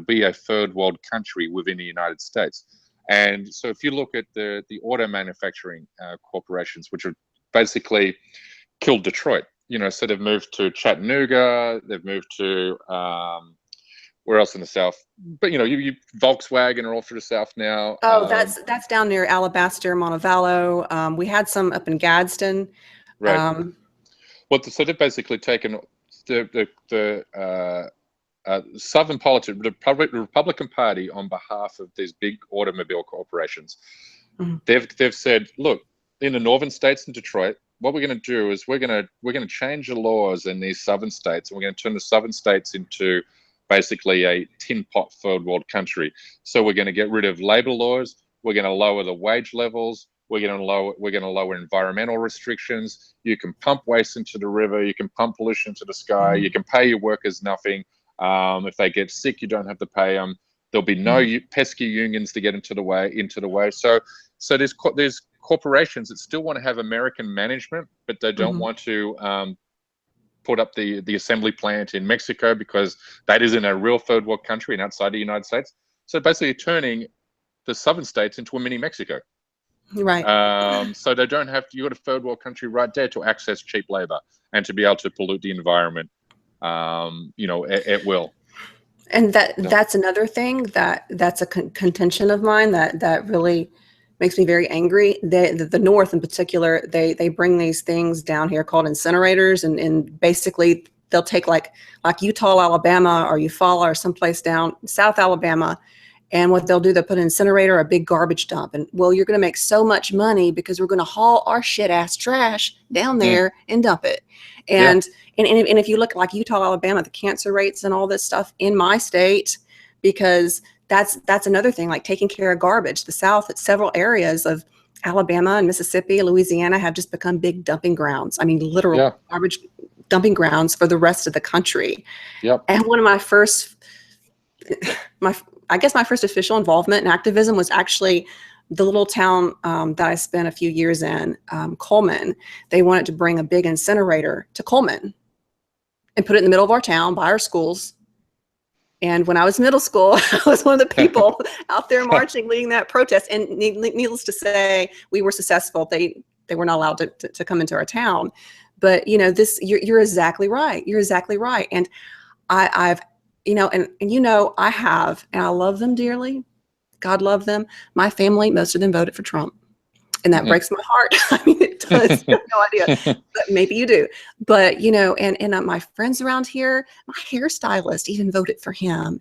[SPEAKER 2] be a third world country within the United States. And so, if you look at the auto manufacturing corporations, which have basically killed Detroit, you know, so they've moved to Chattanooga, they've moved to where else in the South? But you know, you Volkswagen are all through the South now.
[SPEAKER 1] Oh, that's down near Alabaster, Montevallo. We had some up in Gadsden.
[SPEAKER 2] Right. Well, so they've basically taken the Southern politics, the Republican Party, on behalf of these big automobile corporations. They've said, look, in the northern states in Detroit, what we're going to do is we're going to change the laws in these southern states, and we're going to turn the southern states into basically a tin pot third world country. So we're going to get rid of labor laws. We're going to lower the wage levels. We're going to lower environmental restrictions. You can pump waste into the river. You can pump pollution into the sky. You can pay your workers nothing. If they get sick, you don't have to pay them. There'll be no pesky unions to get into the way. So there's corporations that still want to have American management, but they don't want to put up the assembly plant in Mexico because that is in a real third world country and outside the United States. So basically turning the southern states into a mini Mexico.
[SPEAKER 1] Right.
[SPEAKER 2] So they don't have to, you got a third world country right there to access cheap labor and to be able to pollute the environment, at will.
[SPEAKER 1] And that's another thing that's a contention of mine that really makes me very angry. The North in particular, they bring these things down here called incinerators, and basically they'll take like Utah, Alabama, or Eufaula, or someplace down South Alabama, and what they'll do, they'll put an incinerator, a big garbage dump, and well, you're going to make so much money because we're going to haul our shit ass trash down there and dump it. And if you look like Utah, Alabama, the cancer rates and all this stuff in my state, because that's another thing, like taking care of garbage. The South, several areas of Alabama and Mississippi, Louisiana have just become big dumping grounds. I mean, literal garbage dumping grounds for the rest of the country.
[SPEAKER 2] Yep.
[SPEAKER 1] And one of my first official involvement in activism was actually the little town that I spent a few years in, Coleman. They wanted to bring a big incinerator to Coleman and put it in the middle of our town by our schools. And when I was middle school, I was one of the people out there marching, leading that protest. And needless to say, we were successful. They were not allowed to come into our town. But you're exactly right. You're exactly right. And I have, and I love them dearly. God love them. My family, most of them voted for Trump. And that breaks my heart. I mean, it does. You have no idea. But maybe you do. But, and my friends around here, my hairstylist even voted for him.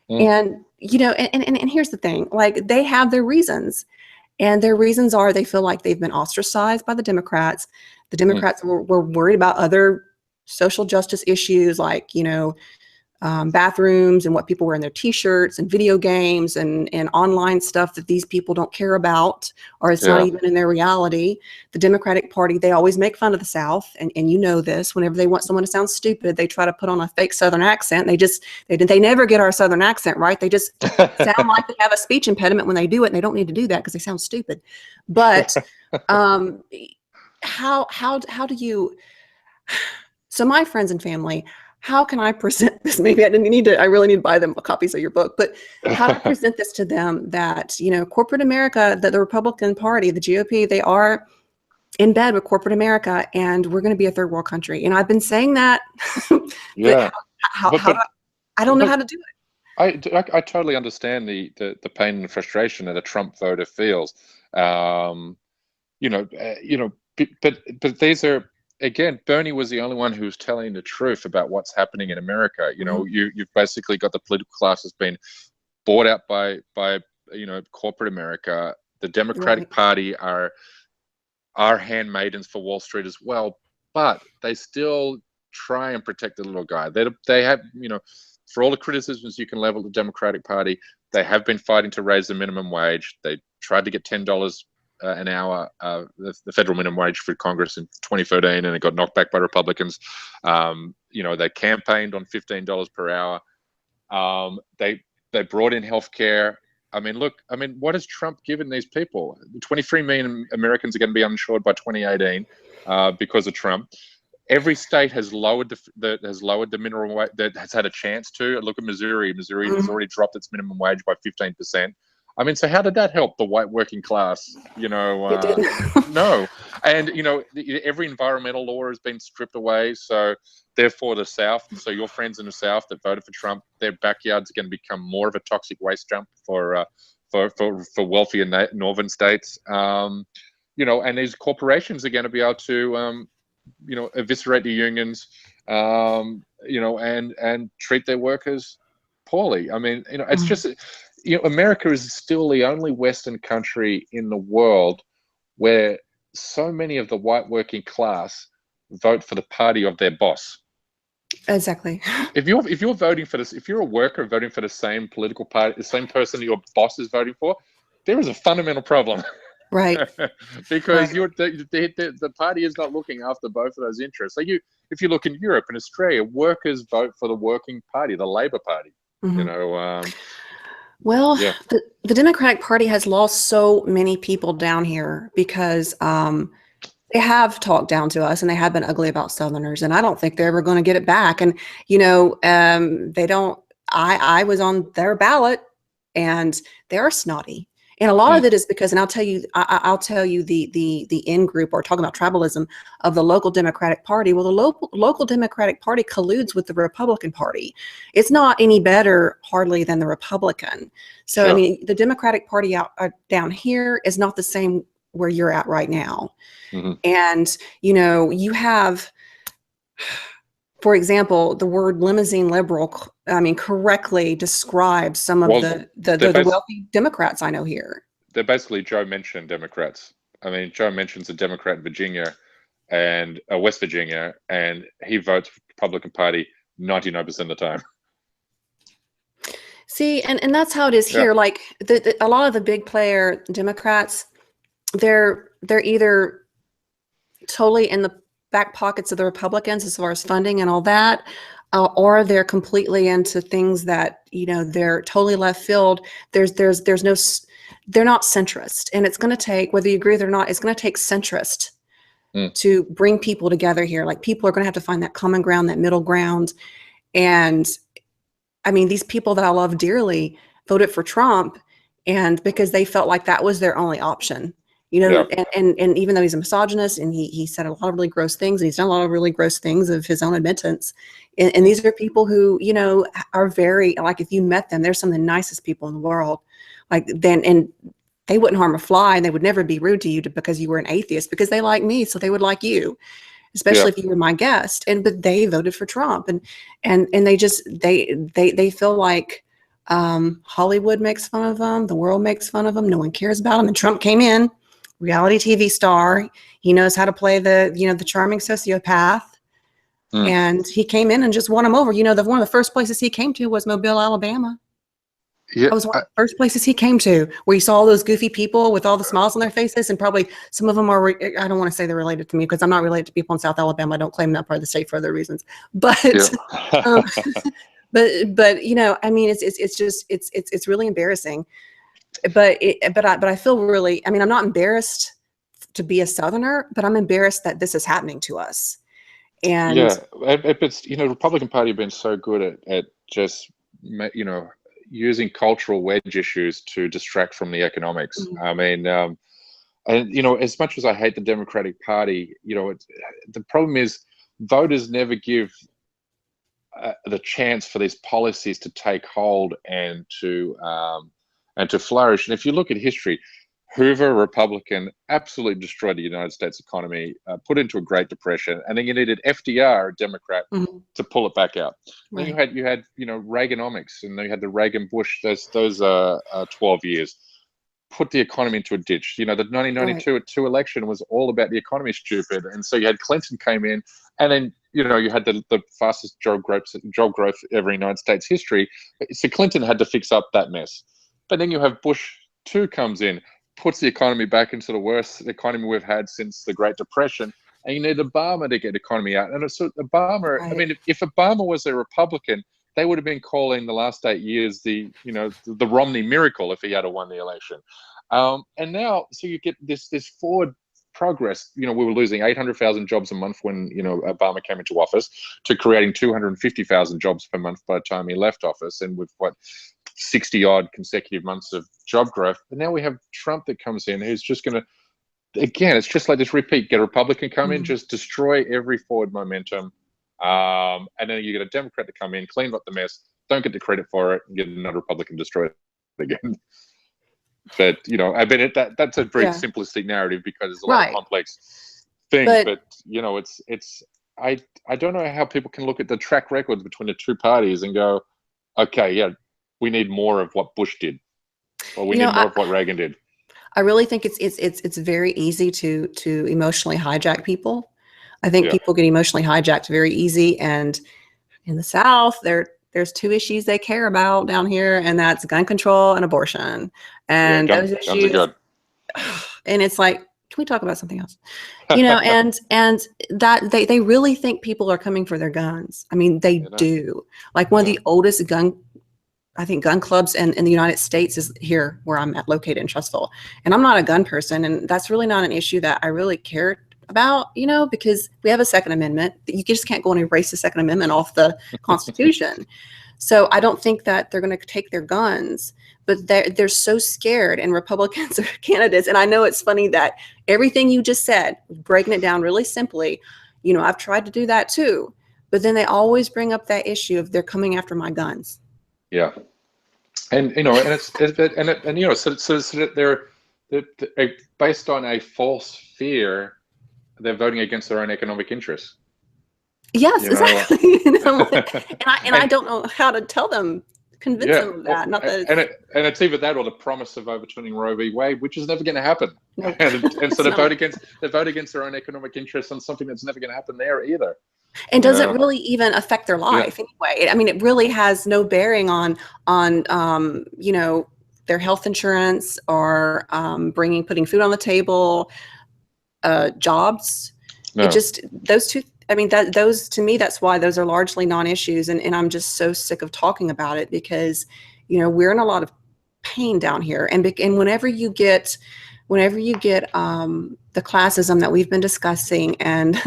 [SPEAKER 1] And, and here's the thing, like, they have their reasons. And their reasons are they feel like they've been ostracized by the Democrats. The Democrats were worried about other social justice issues, like, bathrooms and what people wear in their t-shirts and video games and online stuff that these people don't care about, or it's not even in their reality. The Democratic Party, they always make fun of the South. And this, whenever they want someone to sound stupid, they try to put on a fake Southern accent. They never get our Southern accent right. They just sound like they have a speech impediment when they do it. And they don't need to do that because they sound stupid. But how do you, so my friends and family, how can I present this? Maybe I really need to buy them copies of your book, but how do I present this to them that, corporate America, that the Republican Party, the GOP, they are in bed with corporate America, and we're going to be a third world country. And I've been saying that, but I don't know how to do it.
[SPEAKER 2] I totally understand the pain and frustration that a Trump voter feels. But these are, again, Bernie was the only one who was telling the truth about what's happening in America. You've basically got the political class has been bought out by corporate America. The Democratic Party are handmaidens for Wall Street as well, but they still try and protect the little guy. They have, for all the criticisms you can level the Democratic Party, they have been fighting to raise the minimum wage. They tried to get $10 an hour, the federal minimum wage for Congress in 2013, and it got knocked back by Republicans. They campaigned on $15 per hour. They brought in healthcare. What has Trump given these people? 23 million Americans are going to be uninsured by 2018 because of Trump. Every state has lowered the minimum wage, that has had a chance to. Look at Missouri. Missouri has already dropped its minimum wage by 15%. So how did that help the white working class?
[SPEAKER 1] It didn't.
[SPEAKER 2] No. And, every environmental law has been stripped away. So therefore the South, so your friends in the South that voted for Trump, their backyards are going to become more of a toxic waste dump for wealthier northern states. And these corporations are going to be able to, eviscerate the unions, and treat their workers poorly. It's just, America is still the only Western country in the world where so many of the white working class vote for the party of their boss.
[SPEAKER 1] Exactly.
[SPEAKER 2] If you're voting for this, if you're a worker voting for the same political party, the same person your boss is voting for, there is a fundamental problem.
[SPEAKER 1] Right.
[SPEAKER 2] Because the party is not looking after both of those interests. So if you look in Europe and Australia, workers vote for the working party, the Labour Party.
[SPEAKER 1] Well,
[SPEAKER 2] Yeah.
[SPEAKER 1] the Democratic Party has lost so many people down here because they have talked down to us and they have been ugly about Southerners, and I don't think they're ever going to get it back. And they don't. I was on their ballot, and they're snotty. And a lot
[SPEAKER 2] Mm,
[SPEAKER 1] of it is because, and I'll tell you the in group, or talking about tribalism of the local Democratic Party. Well, the local Democratic Party colludes with the Republican Party. It's not any better hardly than the Republican. So I
[SPEAKER 2] sure.
[SPEAKER 1] mean, the Democratic Party out down here is not the same where you're at right now.
[SPEAKER 2] Hmm.
[SPEAKER 1] And, you have, for example, the word limousine liberal, I mean, correctly describes some of
[SPEAKER 2] Well,
[SPEAKER 1] the wealthy Democrats I know here.
[SPEAKER 2] they're basically Joe Manchin Democrats. I mean, Joe Manchin's a Democrat in Virginia and West Virginia, and he votes for the Republican Party 99% of the time.
[SPEAKER 1] See, and that's how it is
[SPEAKER 2] Yeah.
[SPEAKER 1] here. Like a lot of the big player Democrats, they're either totally in the back pockets of the Republicans as far as funding and all that, or they're completely into things that they're totally left field. There's no, they're not centrist, and it's going to take, whether you agree with it or not, it's going to take centrist
[SPEAKER 2] Mm,
[SPEAKER 1] to bring people together here. Like people are going to have to find that common ground, that middle ground, and I mean these people that I love dearly voted for Trump, and because they felt like that was their only option.
[SPEAKER 2] yeah.
[SPEAKER 1] And even though he's a misogynist and he said a lot of really gross things, and he's done a lot of really gross things of his own admittance. And these are people who, are very, like, if you met them, they're some of the nicest people in the world. And they wouldn't harm a fly, and they would never be rude to you because you were an atheist, because they like me, so they would like you,
[SPEAKER 2] Yeah.
[SPEAKER 1] especially if you were my guest. But they voted for Trump, and they just, they feel like, Hollywood makes fun of them, the world makes fun of them, no one cares about them. And Trump came in, reality TV star. He knows how to play the charming sociopath.
[SPEAKER 2] Mm,
[SPEAKER 1] And he came in and just won them over. One of the first places he came to was Mobile, Alabama.
[SPEAKER 2] yeah.
[SPEAKER 1] That was one of the first places he came to, where you saw all those goofy people with all the smiles on their faces. And probably some of them are, I don't want to say they're related to me, because I'm not related to people in South Alabama. I don't claim that part of the state for other reasons. But, um,
[SPEAKER 2] Yeah.
[SPEAKER 1] but I mean, it's really embarrassing. But I feel really, I mean, I'm not embarrassed to be a Southerner, but I'm embarrassed that this is happening to us. And
[SPEAKER 2] Yeah, it's Republican Party have been so good at just using cultural wedge issues to distract from the economics.
[SPEAKER 1] mm,
[SPEAKER 2] I mean, and as much as I hate the Democratic Party, the problem is voters never give the chance for these policies to take hold and to flourish. And if you look at history, Hoover, Republican, absolutely destroyed the United States economy, put into a Great Depression, and then you needed FDR, a Democrat,
[SPEAKER 1] mm,
[SPEAKER 2] to pull it back out. Then
[SPEAKER 1] right,
[SPEAKER 2] you had Reaganomics, and then you had the Reagan Bush those 12 years put the economy into a ditch. The
[SPEAKER 1] right,
[SPEAKER 2] 1992 election was all about the economy stupid, and so you had Clinton came in, and then you had the fastest job growth ever in United States history. So Clinton had to fix up that mess, but then you have Bush 2 comes in, puts the economy back into the worst economy we've had since the Great Depression, and you need Obama to get the economy out. And so Obama, I
[SPEAKER 1] right.
[SPEAKER 2] mean, if Obama was a Republican, they would have been calling the last 8 years the Romney miracle if he had won the election. And now, so you get this forward progress. We were losing 800,000 jobs a month when Obama came into office, to creating 250,000 jobs per month by the time he left office, and with 60 odd consecutive months of job growth. And now we have Trump that comes in, who's just going to, again, it's just like this repeat: get a Republican come in,
[SPEAKER 1] Mm.
[SPEAKER 2] just destroy every forward momentum. And then you get a Democrat to come in, clean up the mess, don't get the credit for it, and get another Republican destroyed again. But I mean, that's a very
[SPEAKER 1] Yeah,
[SPEAKER 2] simplistic narrative, because there's a lot of
[SPEAKER 1] right.
[SPEAKER 2] complex things.
[SPEAKER 1] But
[SPEAKER 2] But it's I don't know how people can look at the track records between the two parties and go, okay, yeah, we need more of what Bush did, or we
[SPEAKER 1] you know,
[SPEAKER 2] need more
[SPEAKER 1] I,
[SPEAKER 2] of what Reagan did.
[SPEAKER 1] I really think it's very easy to emotionally hijack people. I think
[SPEAKER 2] Yeah,
[SPEAKER 1] people get emotionally hijacked very easy. And in the South, there's two issues they care about down here, and that's gun control and abortion.
[SPEAKER 2] yeah,
[SPEAKER 1] And those
[SPEAKER 2] guns are
[SPEAKER 1] issues,
[SPEAKER 2] good.
[SPEAKER 1] and it's like, can we talk about something else? And that they really think people are coming for their guns. I mean, they
[SPEAKER 2] You know,
[SPEAKER 1] do. Like one of
[SPEAKER 2] yeah,
[SPEAKER 1] the oldest gun I think gun clubs in the United States is here where I'm at, located in Trussville. And I'm not a gun person, and that's really not an issue that I really care about, because we have a Second Amendment. You just can't go and erase the Second Amendment off the Constitution. So I don't think that they're going to take their guns, but they're so scared, and Republicans are candidates. And I know it's funny that everything you just said, breaking it down really simply, I've tried to do that too, but then they always bring up that issue of they're coming after my guns.
[SPEAKER 2] Yeah, and so they're based on a false fear. They're voting against their own economic interests.
[SPEAKER 1] Yes, exactly. and I don't know how to tell them, convince them of that. Not that
[SPEAKER 2] it's either that or the promise of overturning Roe v. Wade, which is never going to happen.
[SPEAKER 1] Nope.
[SPEAKER 2] And so they vote against their own economic interests on something that's never going to happen there either.
[SPEAKER 1] And does it really even affect their life anyway? I mean, it really has no bearing on their health insurance or putting food on the table, jobs. No. It just, those two. I mean, those to me, that's why those are largely non-issues, and I'm just so sick of talking about it because, we're in a lot of pain down here, and whenever you get the classism that we've been discussing, and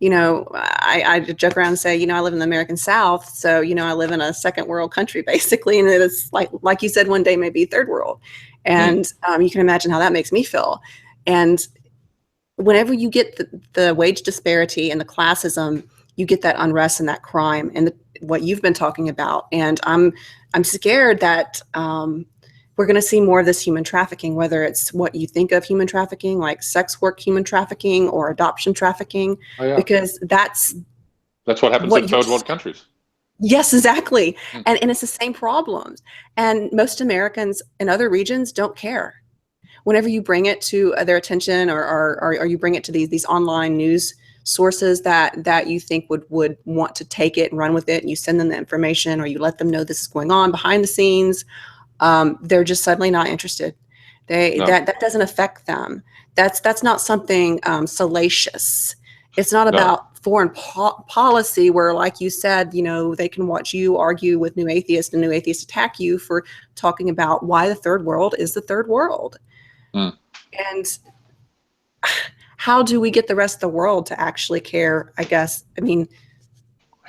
[SPEAKER 1] I joke around and say, I live in the American South, so I live in a second world country basically, and it's like you said, one day maybe third world, and you can imagine how that makes me feel, and whenever you get the wage disparity and the classism, you get that unrest and that crime and what you've been talking about. And I'm scared that we're going to see more of this human trafficking, whether it's what you think of human trafficking, like sex work human trafficking or adoption trafficking, because that's
[SPEAKER 2] what happens in third world countries.
[SPEAKER 1] Yes, exactly. And it's the same problems. And most Americans in other regions don't care. Whenever you bring it to their attention, or you bring it to these online news sources that you think would want to take it and run with it, and you send them the information, or you let them know this is going on behind the scenes, they're just suddenly not interested. That doesn't affect them. That's not something salacious. It's not about foreign policy where, like you said, they can watch you argue with New Atheists, and New Atheists attack you for talking about why the third world is the third world. And how do we get the rest of the world to actually care? I guess. I mean,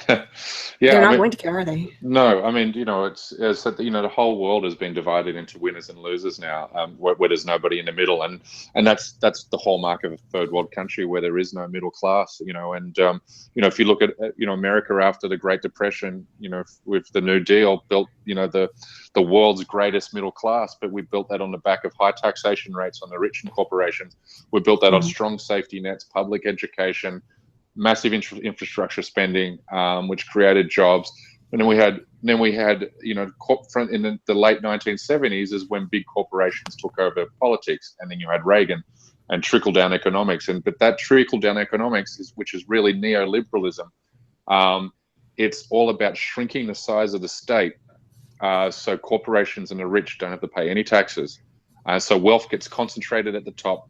[SPEAKER 1] they're not going to care, are they?
[SPEAKER 2] No, I mean, it's the whole world has been divided into winners and losers now, where there's nobody in the middle, and that's the hallmark of a third world country where there is no middle class, and if you look at America after the Great Depression, with the New Deal, built the world's greatest middle class, but we built that on the back of high taxation rates on the rich and corporations. We built that on strong safety nets, public education, massive infrastructure spending, which created jobs. And then we had in the late 1970s is when big corporations took over politics, and then you had Reagan and trickle down economics. But that trickle down economics which is really neoliberalism. It's all about shrinking the size of the state, so corporations and the rich don't have to pay any taxes. So wealth gets concentrated at the top,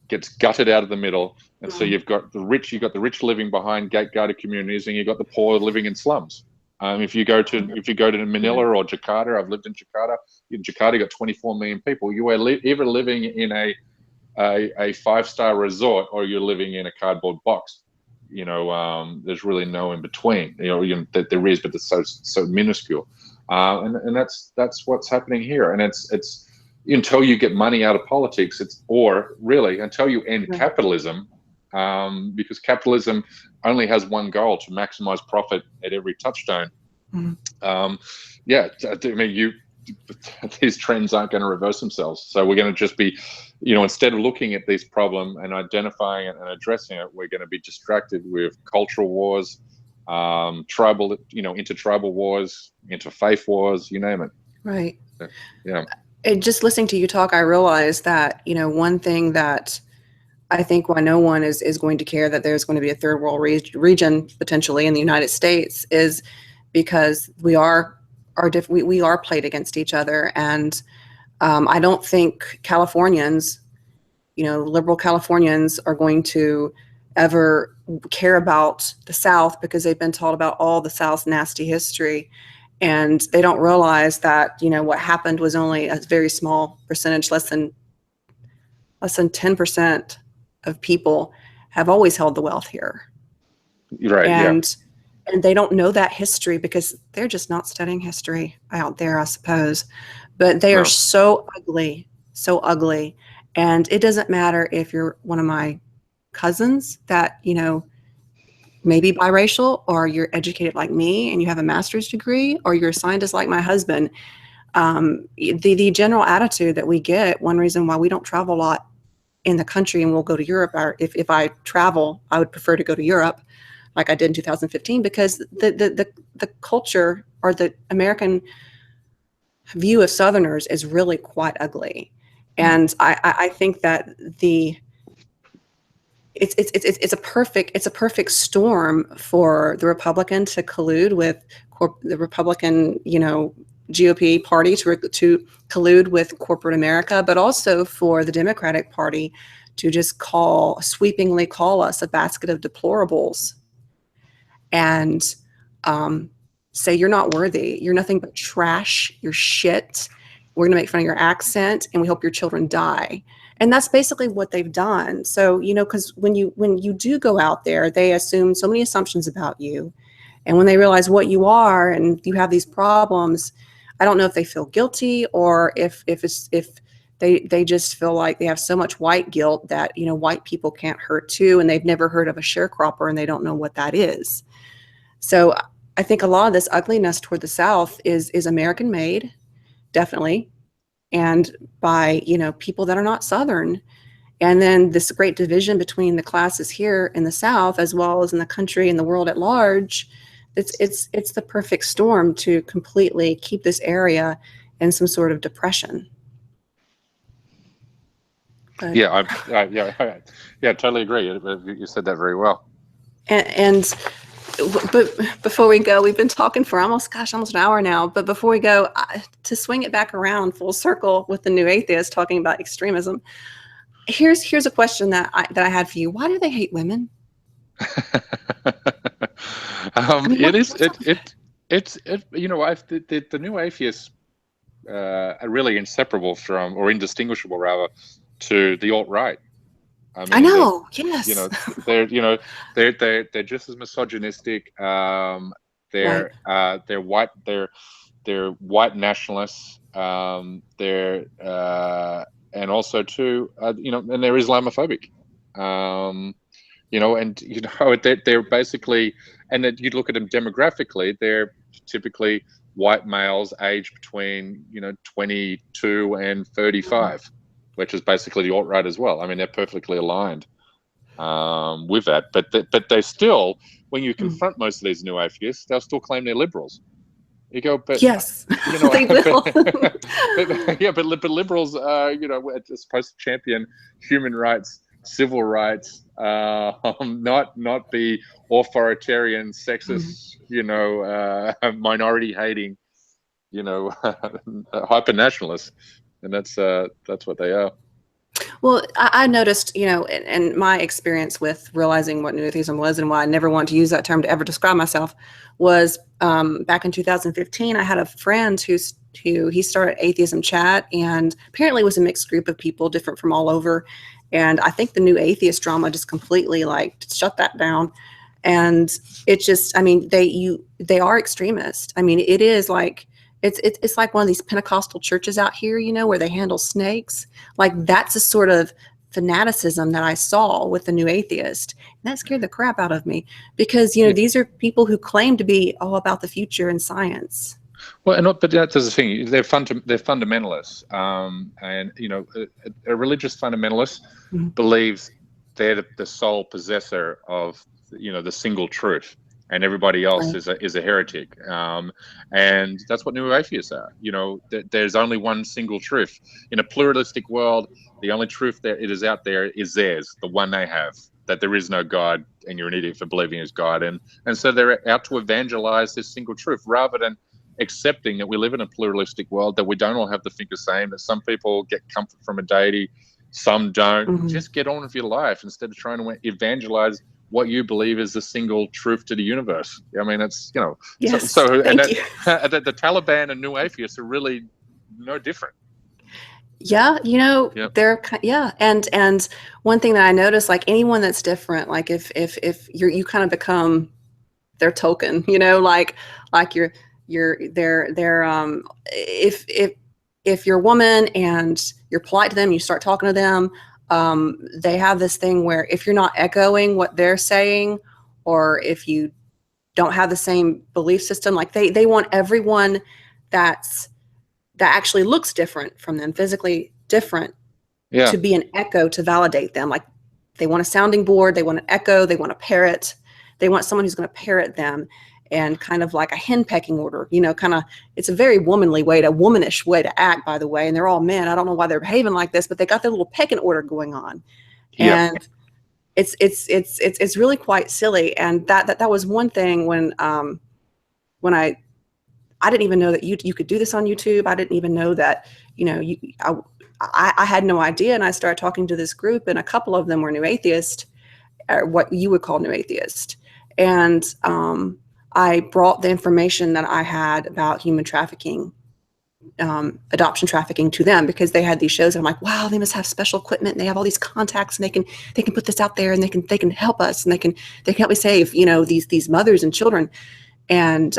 [SPEAKER 2] gets gutted out of the middle, and so you've got the rich living behind gate-guarded communities, and you've got the poor living in slums. If you go to Manila or Jakarta, I've lived in Jakarta. In Jakarta, you got 24 million people. You are either living in a 5-star resort, or you're living in a cardboard box. There's really no in between. There is, but it's so minuscule. And that's what's happening here. And it's until you get money out of politics, until you end capitalism, because capitalism only has one goal: to maximize profit at every touchstone. These trends aren't going to reverse themselves. So we're going to just be, instead of looking at this problem and identifying it and addressing it, we're going to be distracted with cultural wars, intertribal wars, interfaith wars, you name it.
[SPEAKER 1] Right.
[SPEAKER 2] Yeah.
[SPEAKER 1] And just listening to you talk, I realized that, one thing that I think why no one is going to care that there's going to be a third world region potentially in the United States is because we are played against each other. And I don't think Californians, liberal Californians are going to ever care about the South because they've been taught about all the South's nasty history. And they don't realize that, what happened was only a very small percentage, less than 10% of people have always held the wealth here.
[SPEAKER 2] Right. Yeah.
[SPEAKER 1] And they don't know that history because they're just not studying history out there, I suppose. But they are so ugly, so ugly. And it doesn't matter if you're one of my cousins that, maybe biracial, or you're educated like me and you have a master's degree, or you're a scientist like my husband. The general attitude that we get, one reason why we don't travel a lot in the country and we'll go to Europe, or if I travel, I would prefer to go to Europe like I did in 2015, because the culture, or the American view of Southerners, is really quite ugly. And I think that it's a perfect storm for the Republican to collude with the Republican, GOP party to collude with corporate America, but also for the Democratic Party to just sweepingly call us a basket of deplorables and say, you're not worthy. You're nothing but trash. You're shit. We're going to make fun of your accent, and we hope your children die. And that's basically what they've done. So, because when you do go out there, they assume so many assumptions about you. And when they realize what you are and you have these problems, I don't know if they feel guilty, or if they just feel like they have so much white guilt that, white people can't hurt too. And they've never heard of a sharecropper and they don't know what that is. So I think a lot of this ugliness toward the South is American made, definitely. And by, people that are not Southern. And then this great division between the classes here in the South, as well as in the country and the world at large, it's the perfect storm to completely keep this area in some sort of depression. But,
[SPEAKER 2] yeah, I totally agree. You said that very well.
[SPEAKER 1] But before we go, we've been talking for almost an hour now. But before we go, to swing it back around full circle with the New Atheist talking about extremism, here's a question that I had for you. Why do they hate women?
[SPEAKER 2] The New Atheists are really inseparable from, or indistinguishable rather, to the alt-right.
[SPEAKER 1] I know. Yes.
[SPEAKER 2] They're just as misogynistic. They're white. They're white nationalists. They're and also too, and they're Islamophobic. They're basically, and then you look at them demographically, they're typically white males aged between 22 and 35. Which is basically the alt-right as well. I mean, they're perfectly aligned with that. But they still, when you confront most of these New Atheists, they'll still claim they're liberals. You go, but
[SPEAKER 1] yes, they will.
[SPEAKER 2] but liberals, are supposed to champion human rights, civil rights, not be authoritarian, sexist, minority hating, hyper nationalists. And that's what they are.
[SPEAKER 1] Well, I noticed, in my experience with realizing what New Atheism was and why I never wanted to use that term to ever describe myself was back in 2015, I had a friend who he started Atheism Chat, and apparently it was a mixed group of people, different from all over. And I think the New Atheist drama just completely shut that down. And it just, they are extremist. It is like, it's like one of these Pentecostal churches out here, where they handle snakes. Like, that's a sort of fanaticism that I saw with the New Atheist. And that scared the crap out of me because, these are people who claim to be all about the future and science.
[SPEAKER 2] Well, but that's the thing. They're fundamentalists, and a religious fundamentalist believes they're the sole possessor of the single truth, and everybody else is a heretic. And that's what New Atheists are. There's only one single truth in a pluralistic world. The only truth that it is out there is theirs, the one they have. That there is no God, and you're an idiot for believing there's God, and so they're out to evangelize this single truth rather than accepting that we live in a pluralistic world, that we don't all have to think the same, that some people get comfort from a deity, some don't. Just get on with your life instead of trying to evangelize what you believe is the single truth to the universe. I mean, it's, you know,
[SPEAKER 1] Yes,
[SPEAKER 2] so and
[SPEAKER 1] thank you.
[SPEAKER 2] the Taliban and New Atheists are really no different.
[SPEAKER 1] Yeah, you know,
[SPEAKER 2] Yep.
[SPEAKER 1] yeah, and one thing that I noticed, like anyone that's different, like if you kind of become their token, you know, like they're if you're a woman and you're polite to them, you start talking to them, they have this thing where if you're not echoing what they're saying, or if you don't have the same belief system, like they want everyone that's that actually looks different from them, physically different,
[SPEAKER 2] Yeah.
[SPEAKER 1] to be an echo to validate them. Like they want a sounding board, they want an echo, they want a parrot, they want someone who's going to parrot them, and kind of like a hen pecking order, you know, kind of, it's a very womanly way to, womanish way to act, by the way. And they're all men. I don't know why they're behaving like this, but they got their little pecking order going on.
[SPEAKER 2] Yeah.
[SPEAKER 1] And it's really quite silly. And that was one thing when I didn't even know that you could do this on YouTube. I didn't even know that, you know, I had no idea. And I started talking to this group, and a couple of them were New Atheist, or what you would call New Atheist. And I brought the information that I had about human trafficking, adoption trafficking, to them, because they had these shows. And I'm like, wow, they must have special equipment, and they have all these contacts, and they can put this out there, and they can help us, and they can help me save, you know, these mothers and children. And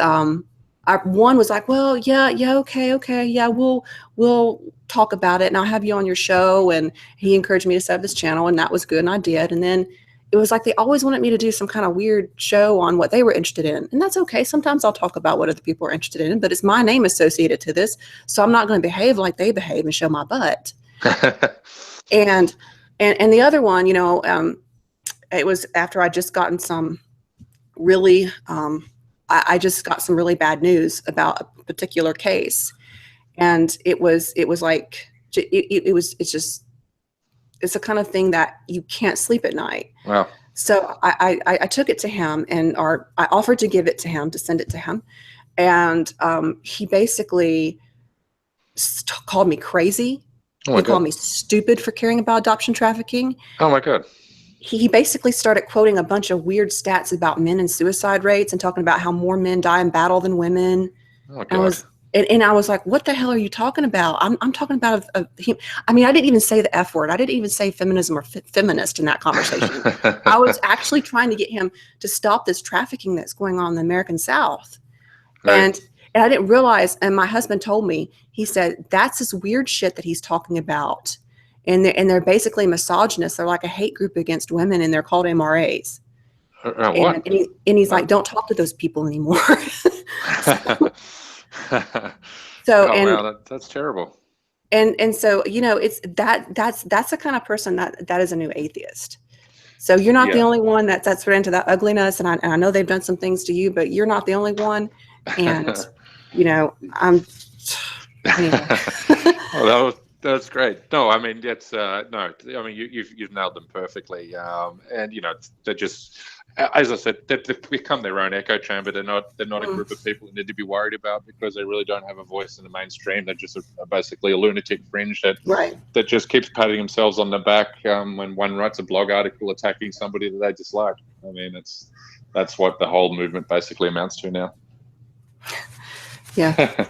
[SPEAKER 1] one was like, well, yeah, okay, yeah, we'll talk about it, and I'll have you on your show. And he encouraged me to set up this channel, and that was good, and I did. And then it was like they always wanted me to do some kind of weird show on what they were interested in, and that's okay. Sometimes I'll talk about what other people are interested in, but it's my name associated to this, so I'm not going to behave like they behave and show my butt. and the other one, you know, it was after I just gotten some really I just got some really bad news about a particular case, and it's the kind of thing that you can't sleep at night.
[SPEAKER 2] Wow.
[SPEAKER 1] So I took it to him, I offered to give it to him, to send it to him, and he basically called me crazy. He called me stupid for caring about adoption trafficking.
[SPEAKER 2] Oh my God.
[SPEAKER 1] He basically started quoting a bunch of weird stats about men and suicide rates, and talking about how more men die in battle than women.
[SPEAKER 2] Oh God.
[SPEAKER 1] And I was like, what the hell are you talking about? I'm talking about I mean, I didn't even say the F word. I didn't even say feminism or feminist in that conversation. I was actually trying to get him to stop this trafficking that's going on in the American South. Right. And I didn't realize, and my husband told me, he said, that's this weird shit that he's talking about. And they're basically misogynists. They're like a hate group against women, and they're called MRAs.
[SPEAKER 2] What?
[SPEAKER 1] And he's like, don't talk to those people anymore.
[SPEAKER 2] Wow, that's terrible.
[SPEAKER 1] And so, you know, it's that's the kind of person that is a new atheist. So you're not the only one that's right into that ugliness. And I know they've done some things to you, but you're not the only one. And, you know, anyway.
[SPEAKER 2] Well, that's great. No, I mean, it's no. I mean, you've nailed them perfectly. And you know, they're just, as I said, they've become their own echo chamber. They're not a group of people that need to be worried about, because they really don't have a voice in the mainstream. They're just basically a lunatic fringe that just keeps patting themselves on the back when one writes a blog article attacking somebody that they dislike. I mean, that's what the whole movement basically amounts to now.
[SPEAKER 1] Yeah.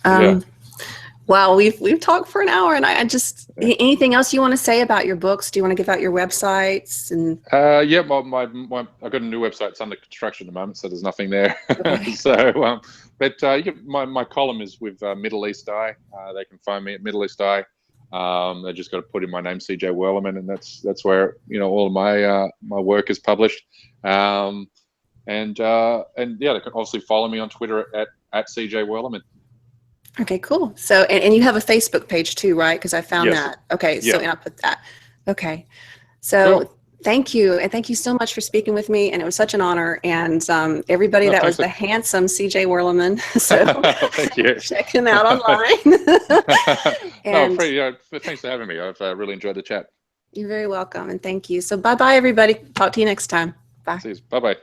[SPEAKER 1] Yeah. Wow, we've talked for an hour, and I just, anything else you want to say about your books? Do you want to give out your websites? And
[SPEAKER 2] yeah, I've got a new website. It's under construction at the moment, so there's nothing there. Okay. So, but my column is with Middle East Eye. They can find me at Middle East Eye. They just got to put in my name, CJ Werleman, and that's where, you know, all of my my work is published. And yeah, they can obviously follow me on Twitter at CJ Werleman.
[SPEAKER 1] Okay, cool. So, and you have a Facebook page too, right? Because I found that. Okay, so and I put that. Okay, so cool. Thank you, and thank you so much for speaking with me, and it was such an honor. And everybody, that was the handsome CJ Werleman. So
[SPEAKER 2] thank you.
[SPEAKER 1] Check him out online.
[SPEAKER 2] And, thanks for having me. I've really enjoyed the chat.
[SPEAKER 1] You're very welcome, and thank you. So bye-bye, everybody. Talk to you next time. Bye.
[SPEAKER 2] Bye-bye.